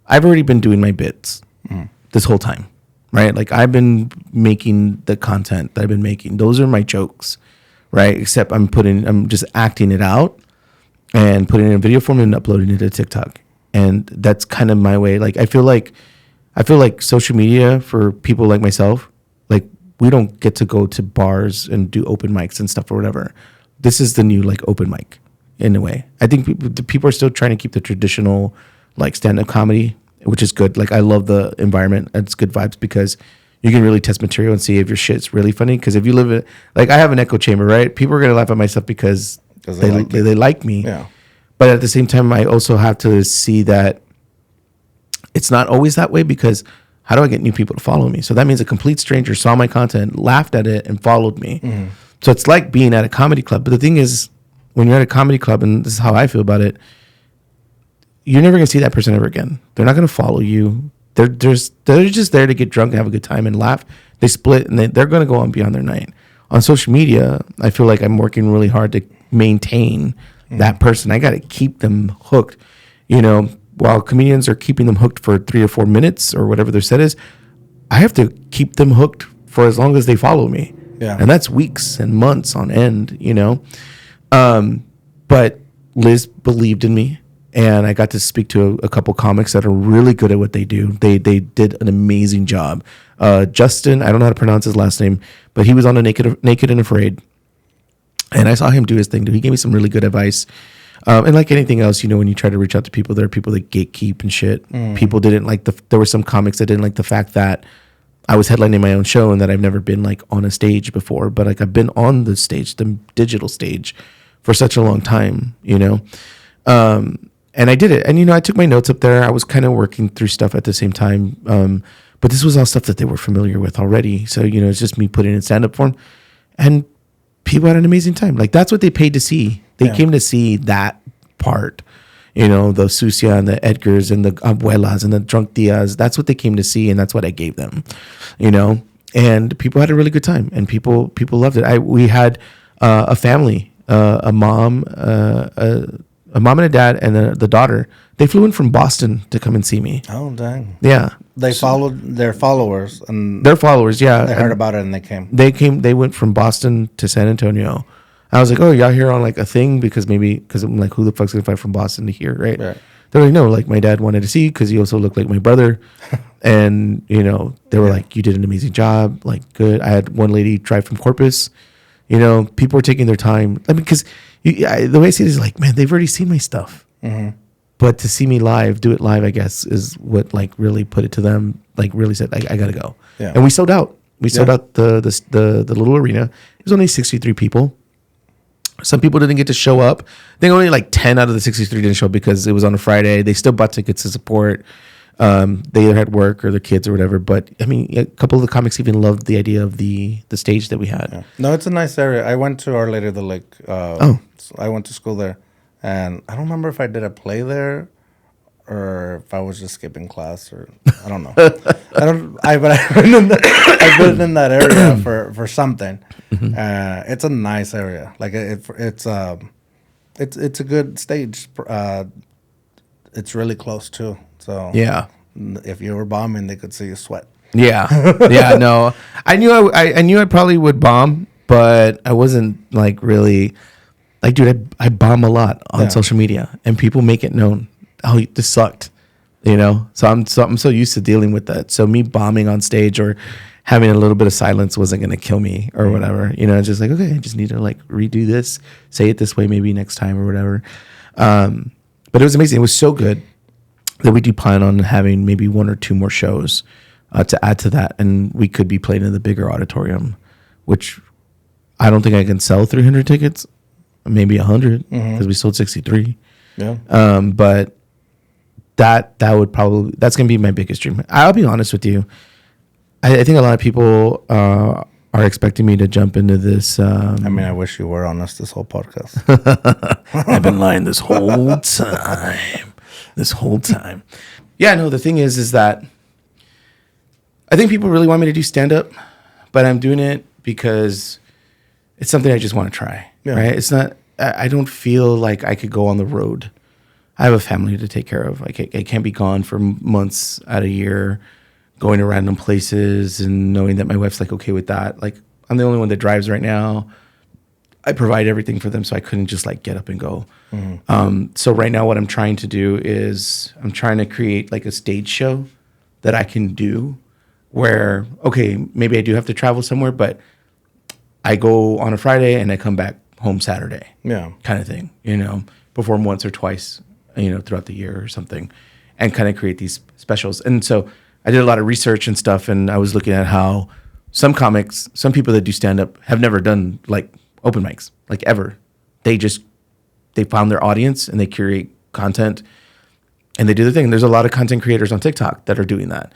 I've already been doing my bits this whole time, right? Like I've been making the content that I've been making. Those are my jokes, right? Except I'm just acting it out and putting it in video form and uploading it to TikTok. And that's kind of my way. Like I feel like social media for people like myself, like we don't get to go to bars and do open mics and stuff or whatever. This is the new like open mic in a way. I think people are still trying to keep the traditional like stand-up comedy, which is good. Like I love the environment. It's good vibes because you can really test material and see if your shit's really funny. Because if you live it, like I have an echo chamber, right? People are gonna laugh at my stuff because they like me. Yeah. But at the same time, I also have to see that it's not always that way because how do I get new people to follow me? So that means a complete stranger saw my content, laughed at it, and followed me. So it's like being at a comedy club. But the thing is, when you're at a comedy club, and this is how I feel about it, you're never going to see that person ever again. They're not going to follow you. They're just there to get drunk and have a good time and laugh. They split, and they're going to go on beyond their night. On social media, I feel like I'm working really hard to maintain that person. I got to keep them hooked. You know, while comedians are keeping them hooked for 3 or 4 minutes or whatever their set is, I have to keep them hooked for as long as they follow me. Yeah. And that's weeks and months on end, you know. But Liz believed in me, and I got to speak to a couple comics that are really good at what they do. They did an amazing job. Justin, I don't know how to pronounce his last name, but he was on a Naked and Afraid. And I saw him do his thing. He gave me some really good advice. And like anything else, you know, when you try to reach out to people, there are people that gatekeep and shit. People didn't like there were some comics that didn't like the fact that I was headlining my own show and that I've never been like on a stage before, but like I've been on the stage, the digital stage, for such a long time, you know. And I did it. And, you know, I took my notes up there. I was kind of working through stuff at the same time. But this was all stuff that they were familiar with already. So, you know, it's just me putting it in stand-up form. And people had an amazing time. Like, that's what they paid to see. They came to see that part. You know, the Sucia and the Edgars and the Abuelas and the Drunk Diaz. That's what they came to see, and that's what I gave them. You know? And people had a really good time. And people loved it. We had a family, a mom and a dad, and the daughter. They flew in from Boston to come and see me. Oh, dang. Yeah. They followed their followers. And their followers, yeah. They heard about it and they came. They went from Boston to San Antonio. I was like, oh, y'all here on like a thing? Because I'm like, who the fuck's going to fly from Boston to here, right? They're like, no, like my dad wanted to see because he also looked like my brother. And, you know, they were like, you did an amazing job. Like, good. I had one lady drive from Corpus. You know, people were taking their time. I mean, because the way I see it is like, man, they've already seen my stuff. But to see me live, do it live, I guess, is what like really put it to them. Like really said, I got to go. Yeah. And we sold out. We sold out the little arena. It was only 63 people. Some people didn't get to show up. I think only like 10 out of the 63 didn't show up because it was on a Friday. They still bought tickets to support. They either had work or their kids or whatever. But I mean, a couple of the comics even loved the idea of the stage that we had. Yeah. No, it's a nice area. I went to Our Lady of the Lake. I went to school there, and I don't remember if I did a play there or if I was just skipping class, or I don't know. But I've been I've been in that area for something. It's a nice area. Like it's a good stage. It's really close too. So Yeah. if you were bombing, they could see you sweat. Yeah. Yeah. No, I knew I knew I probably would bomb, but I wasn't like really like, dude, I bomb a lot on social media, and people make it known. Oh, this sucked, you know? So I'm so used to dealing with that. So me bombing on stage or having a little bit of silence wasn't going to kill me or whatever. You know, it's just like, okay, I just need to like redo this, say it this way maybe next time or whatever. But it was amazing. It was so good that we do plan on having maybe one or two more shows to add to that. And we could be playing in the bigger auditorium, which I don't think I can sell 300 tickets, maybe 100 because we sold 63. Yeah. But that would probably, that's going to be my biggest dream. I'll be honest with you. I think a lot of people are expecting me to jump into this. I mean, I wish you were honest this whole podcast. I've been lying this whole time. Yeah, no, the thing is that I think people really want me to do stand-up, but I'm doing it because it's something I just want to try, right? It's not, I don't feel like I could go on the road. I have a family to take care of. I can't be gone for months out of a year, going to random places and knowing that my wife's like okay with that. Like, I'm the only one that drives right now. I provide everything for them, so I couldn't just like get up and go. So right now what I'm trying to do is I'm trying to create like a stage show that I can do where, okay, maybe I do have to travel somewhere, but I go on a Friday and I come back home Saturday. Yeah. Kind of thing, you know, perform once or twice, you know, throughout the year or something, and kind of create these specials. And so I did a lot of research and stuff, and I was looking at how some comics, some people that do stand-up have never done like open mics, like ever. They found their audience and they curate content and they do their thing. There's a lot of content creators on TikTok that are doing that.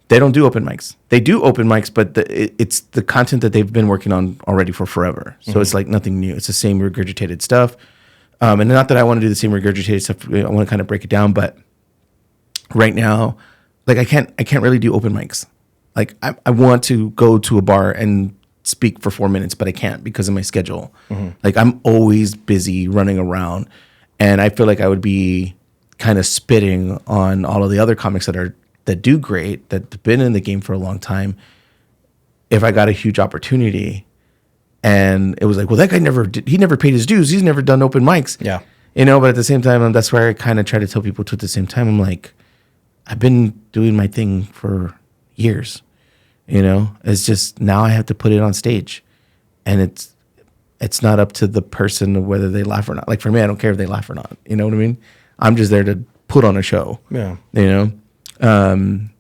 They don't do open mics. They do open mics, but it's the content that they've been working on already for forever. So it's like nothing new. It's the same regurgitated stuff. And not that I want to do the same regurgitated stuff. I want to kind of break it down, but right now, like I can't really do open mics. Like I want to go to a bar and speak for 4 minutes, but I can't because of my schedule. Like I'm always busy running around, and I feel like I would be kind of spitting on all of the other comics that do great, that've been in the game for a long time. If I got a huge opportunity and it was like, well, that guy he never paid his dues. He's never done open mics. Yeah. You know, but at the same time, that's where I kind of try to tell people too, at the same time, I'm like, I've been doing my thing for years, you know, it's just now I have to put it on stage, and it's not up to the person of whether they laugh or not. Like for me, I don't care if they laugh or not. You know what I mean? I'm just there to put on a show. Yeah. You know? That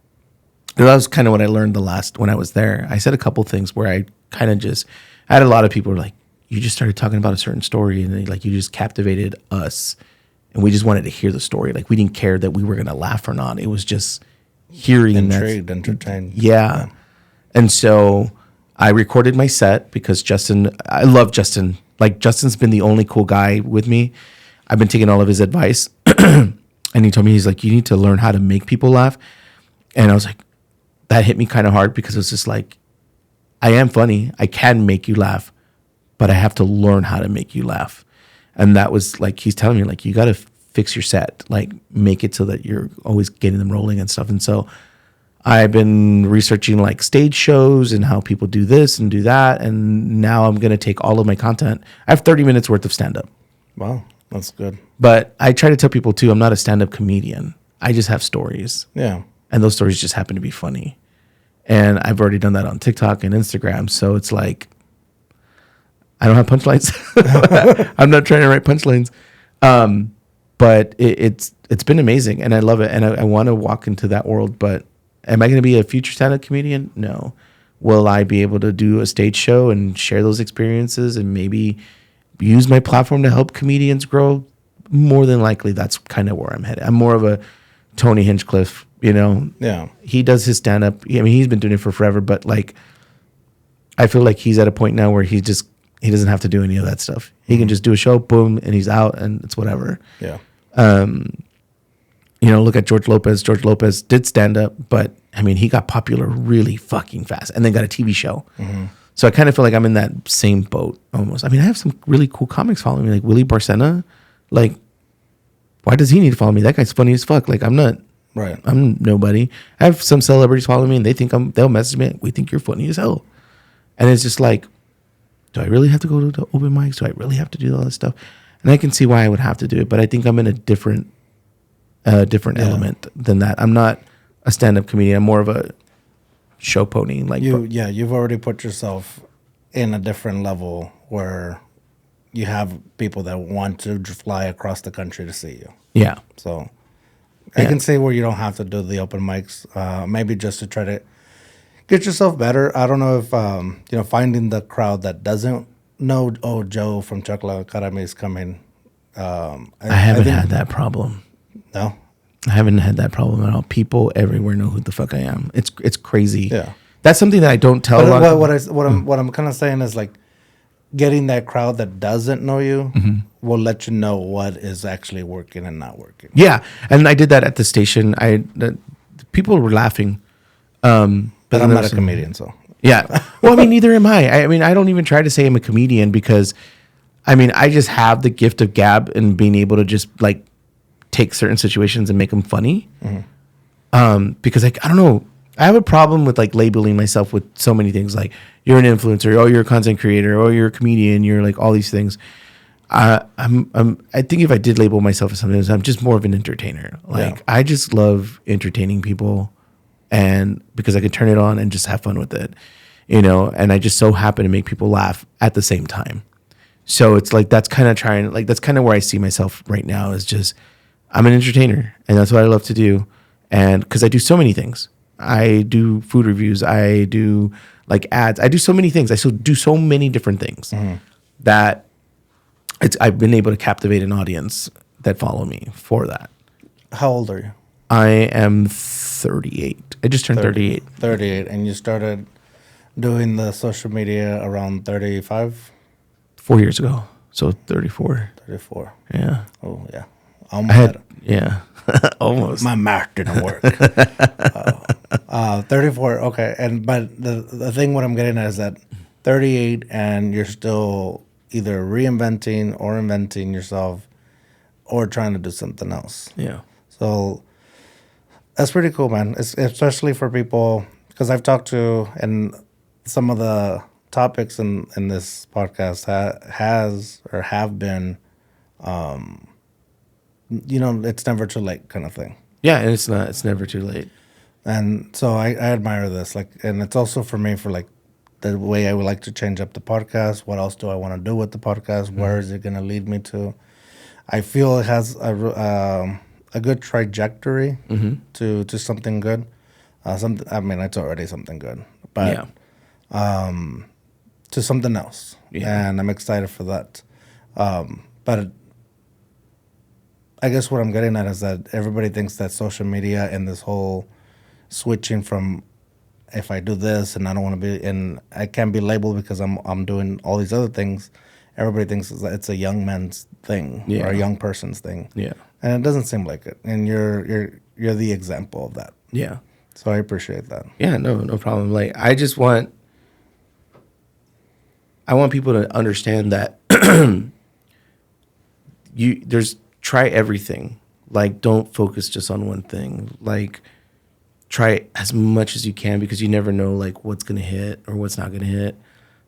was kind of what I learned when I was there. I said a couple things where I kind of I had a lot of people who were like, you just started talking about a certain story and like you just captivated us, and we just wanted to hear the story. Like we didn't care that we were going to laugh or not. It was just hearing Intrigued, entertained. Yeah. And so I recorded my set because I love Justin. Like Justin's been the only cool guy with me. I've been taking all of his advice. And he told me, he's like, you need to learn how to make people laugh. And I was like, that hit me kind of hard because it was just like, I am funny. I can make you laugh, but I have to learn how to make you laugh. And that was like, he's telling me like, you got to fix your set, like make it so that you're always getting them rolling and stuff. And so I've been researching like stage shows and how people do this and do that. And now I'm going to take all of my content. I have 30 minutes worth of stand-up. Wow, that's good. But I try to tell people too, I'm not a stand-up comedian. I just have stories. Yeah. And those stories just happen to be funny. And I've already done that on TikTok and Instagram. So it's like, I don't have punchlines. I'm not trying to write punchlines. But it's been amazing and I love it. And I want to walk into that world. But am I going to be a future stand-up comedian? No. Will I be able to do a stage show and share those experiences and maybe use my platform to help comedians grow? More than likely, that's kind of where I'm headed. I'm more of a Tony Hinchcliffe, you know? Yeah. He does his stand-up. I mean, he's been doing it for forever, but like, I feel like he's at a point now where he doesn't have to do any of that stuff. He can just do a show, boom, and he's out, and it's whatever. Yeah. look at George Lopez. George Lopez did stand up, but I mean, he got popular really fucking fast and then got a TV show. So I kind of feel like I'm in that same boat almost. I mean, I have some really cool comics following me, like Willie Barcena. Like, why does he need to follow me? That guy's funny as fuck. Like, I'm nobody. I have some celebrities following me and they'll message me, we think you're funny as hell. And it's just like, do I really have to go to the open mics? Do I really have to do all this stuff? And I can see why I would have to do it, but I think I'm in a different element than that. I'm not a stand-up comedian. I'm more of a show pony. Like you've already put yourself in a different level where you have people that want to fly across the country to see you. Yeah. So I can see where you don't have to do the open mics. Maybe just to try to get yourself better. I don't know if finding the crowd that doesn't know, oh, Joe from Chancla Academy is coming. I haven't had that problem. No, I haven't had that problem at all. People everywhere know who the fuck I am. It's crazy. Yeah, that's something that I don't tell a lot. What I'm kind of saying is like getting that crowd that doesn't know you will let you know what is actually working and not working. Yeah, and I did that at the station. People were laughing. But I'm not a comedian, so. Yeah. Well, I mean, neither am I. I mean, I don't even try to say I'm a comedian because, I mean, I just have the gift of gab and being able to just like take certain situations and make them funny. Because I don't know. I have a problem with like labeling myself with so many things. Like you're an influencer, oh, you're a content creator, oh, you're a comedian, you're like all these things. I think if I did label myself as something, I'm just more of an entertainer. Like I just love entertaining people. And because I can turn it on and just have fun with it, and I just so happen to make people laugh at the same time. So it's like, that's kind of where I see myself right now is just, I'm an entertainer and that's what I love to do. And cause I do so many things. I do food reviews. I do like ads. I do so many things. I still do so many different things that I've been able to captivate an audience that follow me for that. How old are you? I am 38. I just turned 38. 38. And you started doing the social media around 35? 4 years ago. So 34. 34. Yeah. Oh, yeah. Almost. My math didn't work. 34. Okay. But the thing what I'm getting at is that 38 and you're still either reinventing or inventing yourself or trying to do something else. Yeah. So that's pretty cool, man. Especially for people, because I've talked to, and some of the topics in this podcast have been, it's never too late kind of thing. Yeah, and it's never too late. And so I admire this, and it's also for me for the way I would like to change up the podcast. What else do I want to do with the podcast? Where is it going to lead me to? I feel it has a good trajectory to something good. It's already something good, but to something else. Yeah. And I'm excited for that. But I guess what I'm getting at is that everybody thinks that social media and this whole switching from, if I do this and I don't want to be, and I can't be labeled because I'm doing all these other things. Everybody thinks that it's a young man's thing or a young person's thing. Yeah. And it doesn't seem like it. And you're the example of that. Yeah. So I appreciate that. Yeah, no problem. Like I want people to understand that try everything. Like don't focus just on one thing. Like try as much as you can because you never know like what's gonna hit or what's not gonna hit.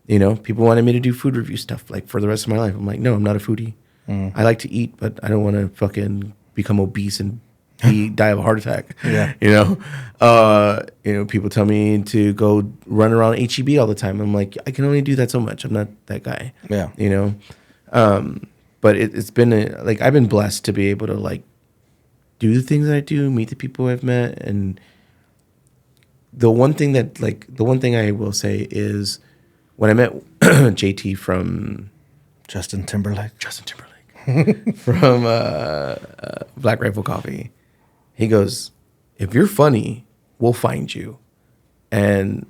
People wanted me to do food review stuff like for the rest of my life. I'm like, no, I'm not a foodie. I like to eat, but I don't want to fucking become obese and die of a heart attack. Yeah. People tell me to go run around HEB all the time. I'm like, I can only do that so much. I'm not that guy. Yeah. But it's been I've been blessed to be able to like do the things that I do, meet the people I've met. And the one thing I will say is when I met JT from Justin Timberlake from Black Rifle Coffee, he goes, if you're funny, we'll find you. And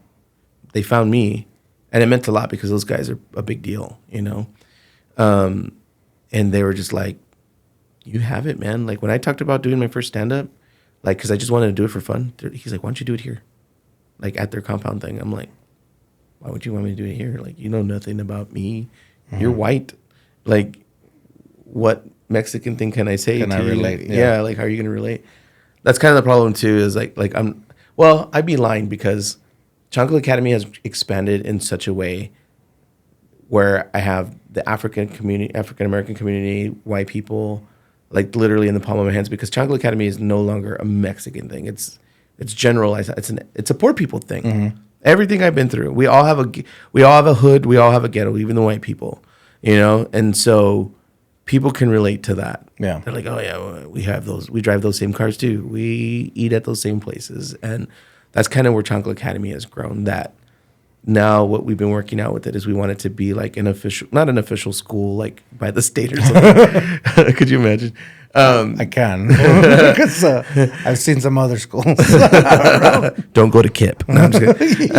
they found me, and it meant a lot because those guys are a big deal, And they were just like, you have it, man. Like when I talked about doing my first stand up, like because I just wanted to do it for fun. He's like, why don't you do it here, like at their compound thing? I'm like, why would you want me to do it here? Like you know nothing about me. You're white. Like what Mexican thing can I say? Can to I you? relate? Yeah. Like how are you gonna relate? That's kind of the problem too. Is like I'd be lying because Chancla Academy has expanded in such a way where I have the African American community, white people, like literally in the palm of my hands. Because Chancla Academy is no longer a Mexican thing. It's generalized. It's a poor people thing. Mm-hmm. Everything I've been through, we all have a hood, we all have a ghetto, even the white people, you know. And so people can relate to that. Yeah, they're like, oh yeah, we have those. We drive those same cars too. We eat at those same places, and that's kind of where Chancla Academy has grown. That now what we've been working out with it is we want it to be like not an official school like by the state or something. Could you imagine? I can because I've seen some other schools. Don't go to KIP. No, I'm just kidding.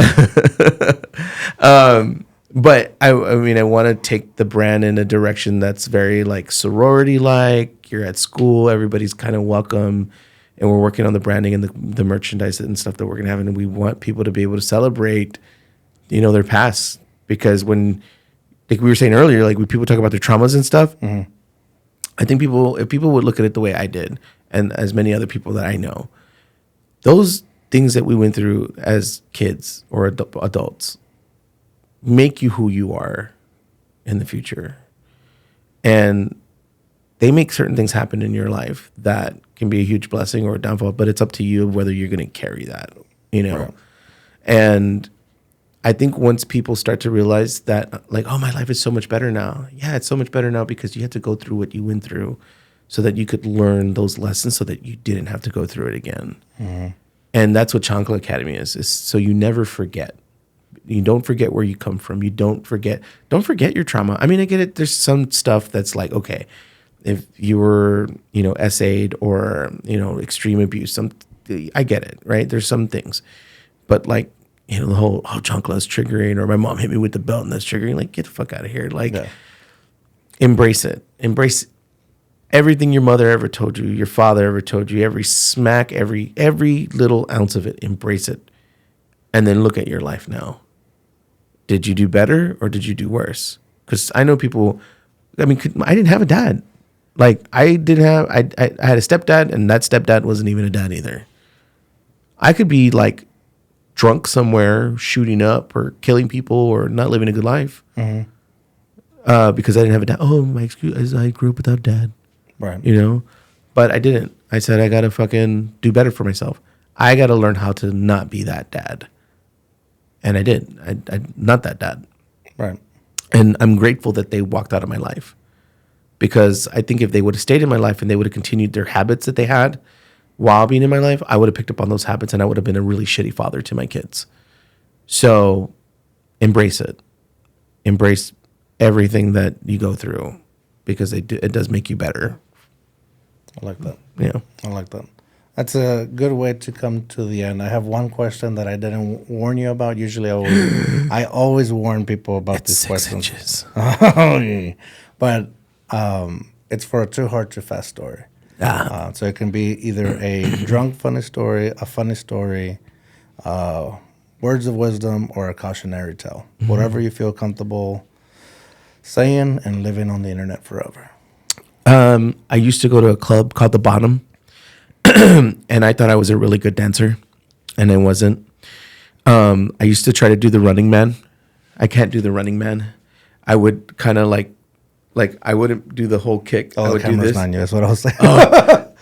But I mean, I want to take the brand in a direction that's very like sorority like. You're at school, everybody's kind of welcome, and we're working on the branding and the merchandise and stuff that we're gonna have, and we want people to be able to celebrate, you know, their past. Because when, like we were saying earlier, like when people talk about their traumas and stuff, I think if people would look at it the way I did, and as many other people that I know, those things that we went through as kids or adults make you who you are in the future. And they make certain things happen in your life that can be a huge blessing or a downfall, but it's up to you whether you're going to carry that, you know? Right. And I think once people start to realize that, like, oh, my life is so much better now. Yeah, it's so much better now because you had to go through what you went through so that you could learn those lessons so that you didn't have to go through it again. Mm-hmm. And that's what Chancla Academy is so you never forget. You don't forget where you come from. You don't forget your trauma. I mean, I get it. There's some stuff that's like, okay, if you were, you know, essayed or, you know, extreme abuse, I get it, right? There's some things. But like, you know, the whole, oh, Chancla is triggering, or my mom hit me with the belt and that's triggering. Like, get the fuck out of here. Like, Embrace it. Embrace everything your mother ever told you, your father ever told you, every smack, every little ounce of it. Embrace it. And then look at your life now. Did you do better or did you do worse? Because I know people, I mean, I didn't have a dad. Like, I had a stepdad, and that stepdad wasn't even a dad either. I could be like drunk somewhere, shooting up or killing people or not living a good life because I didn't have a dad. Oh, my excuse is I grew up without a dad. Right. You know? But I didn't. I said, I got to fucking do better for myself. I got to learn how to not be that dad. And I did. I'm not that dad. Right. And I'm grateful that they walked out of my life. Because I think if they would have stayed in my life and they would have continued their habits that they had while being in my life, I would have picked up on those habits and I would have been a really shitty father to my kids. So embrace it. Embrace everything that you go through because it does make you better. I like that. Yeah. I like that. That's a good way to come to the end. I have one question that I didn't warn you about. Usually I always warn people about these questions. 6 inches. But it's for a too hard to fast story. So it can be either a drunk funny story, a funny story, words of wisdom, or a cautionary tale. Mm-hmm. Whatever you feel comfortable saying and living on the internet forever. I used to go to a club called The Bottom, and I thought I was a really good dancer, and I wasn't. I used to try to do the Running Man. I can't do the Running Man. I would kind of like I wouldn't do the whole kick. Oh, I would the camera's do this. on you. That's what I was saying.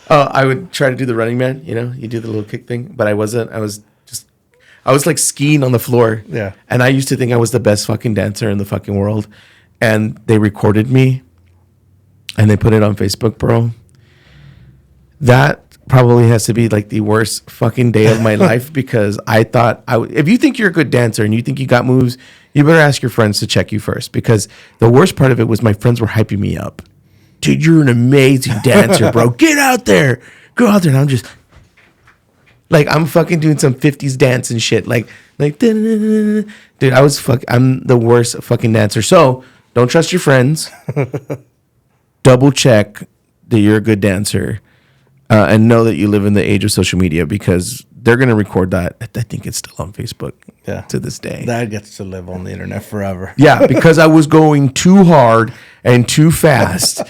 I would try to do the Running Man. You know, you do the little kick thing, but I wasn't. I was like skiing on the floor. Yeah. And I used to think I was the best fucking dancer in the fucking world, and they recorded me, and they put it on Facebook, bro. That probably has to be like the worst fucking day of my life because I thought if you think you're a good dancer and you think you got moves, you better ask your friends to check you first, because the worst part of it was my friends were hyping me up. Dude, you're an amazing dancer, bro. Get out there. Go out there. And I'm just like, I'm fucking doing some 50s dance and shit. Like, dude, I'm the worst fucking dancer. So don't trust your friends. Double check that you're a good dancer, and know that you live in the age of social media, because they're going to record that. I think it's still on Facebook to this day. That gets to live on the internet forever. Yeah, because I was going too hard and too fast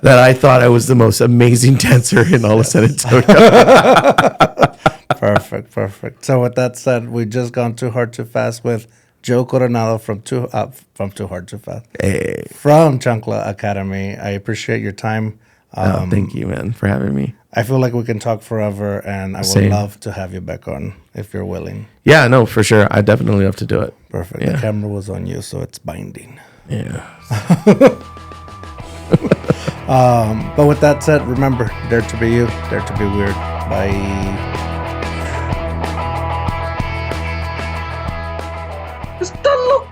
that I thought I was the most amazing dancer in all of San Antonio. Perfect. So with that said, we just gone Too Hard Too Fast with Joe Coronado from Too Hard Too Fast. Hey. From Chancla Academy. I appreciate your time. Thank you, man, for having me. I feel like we can talk forever, and I would Same. love to have you back on if you're willing. Yeah, no, for sure. I definitely love to do it. Perfect. Yeah. The camera was on you, so it's binding. Yeah. But with that said, remember, dare to be you, dare to be weird. Bye. Está loco.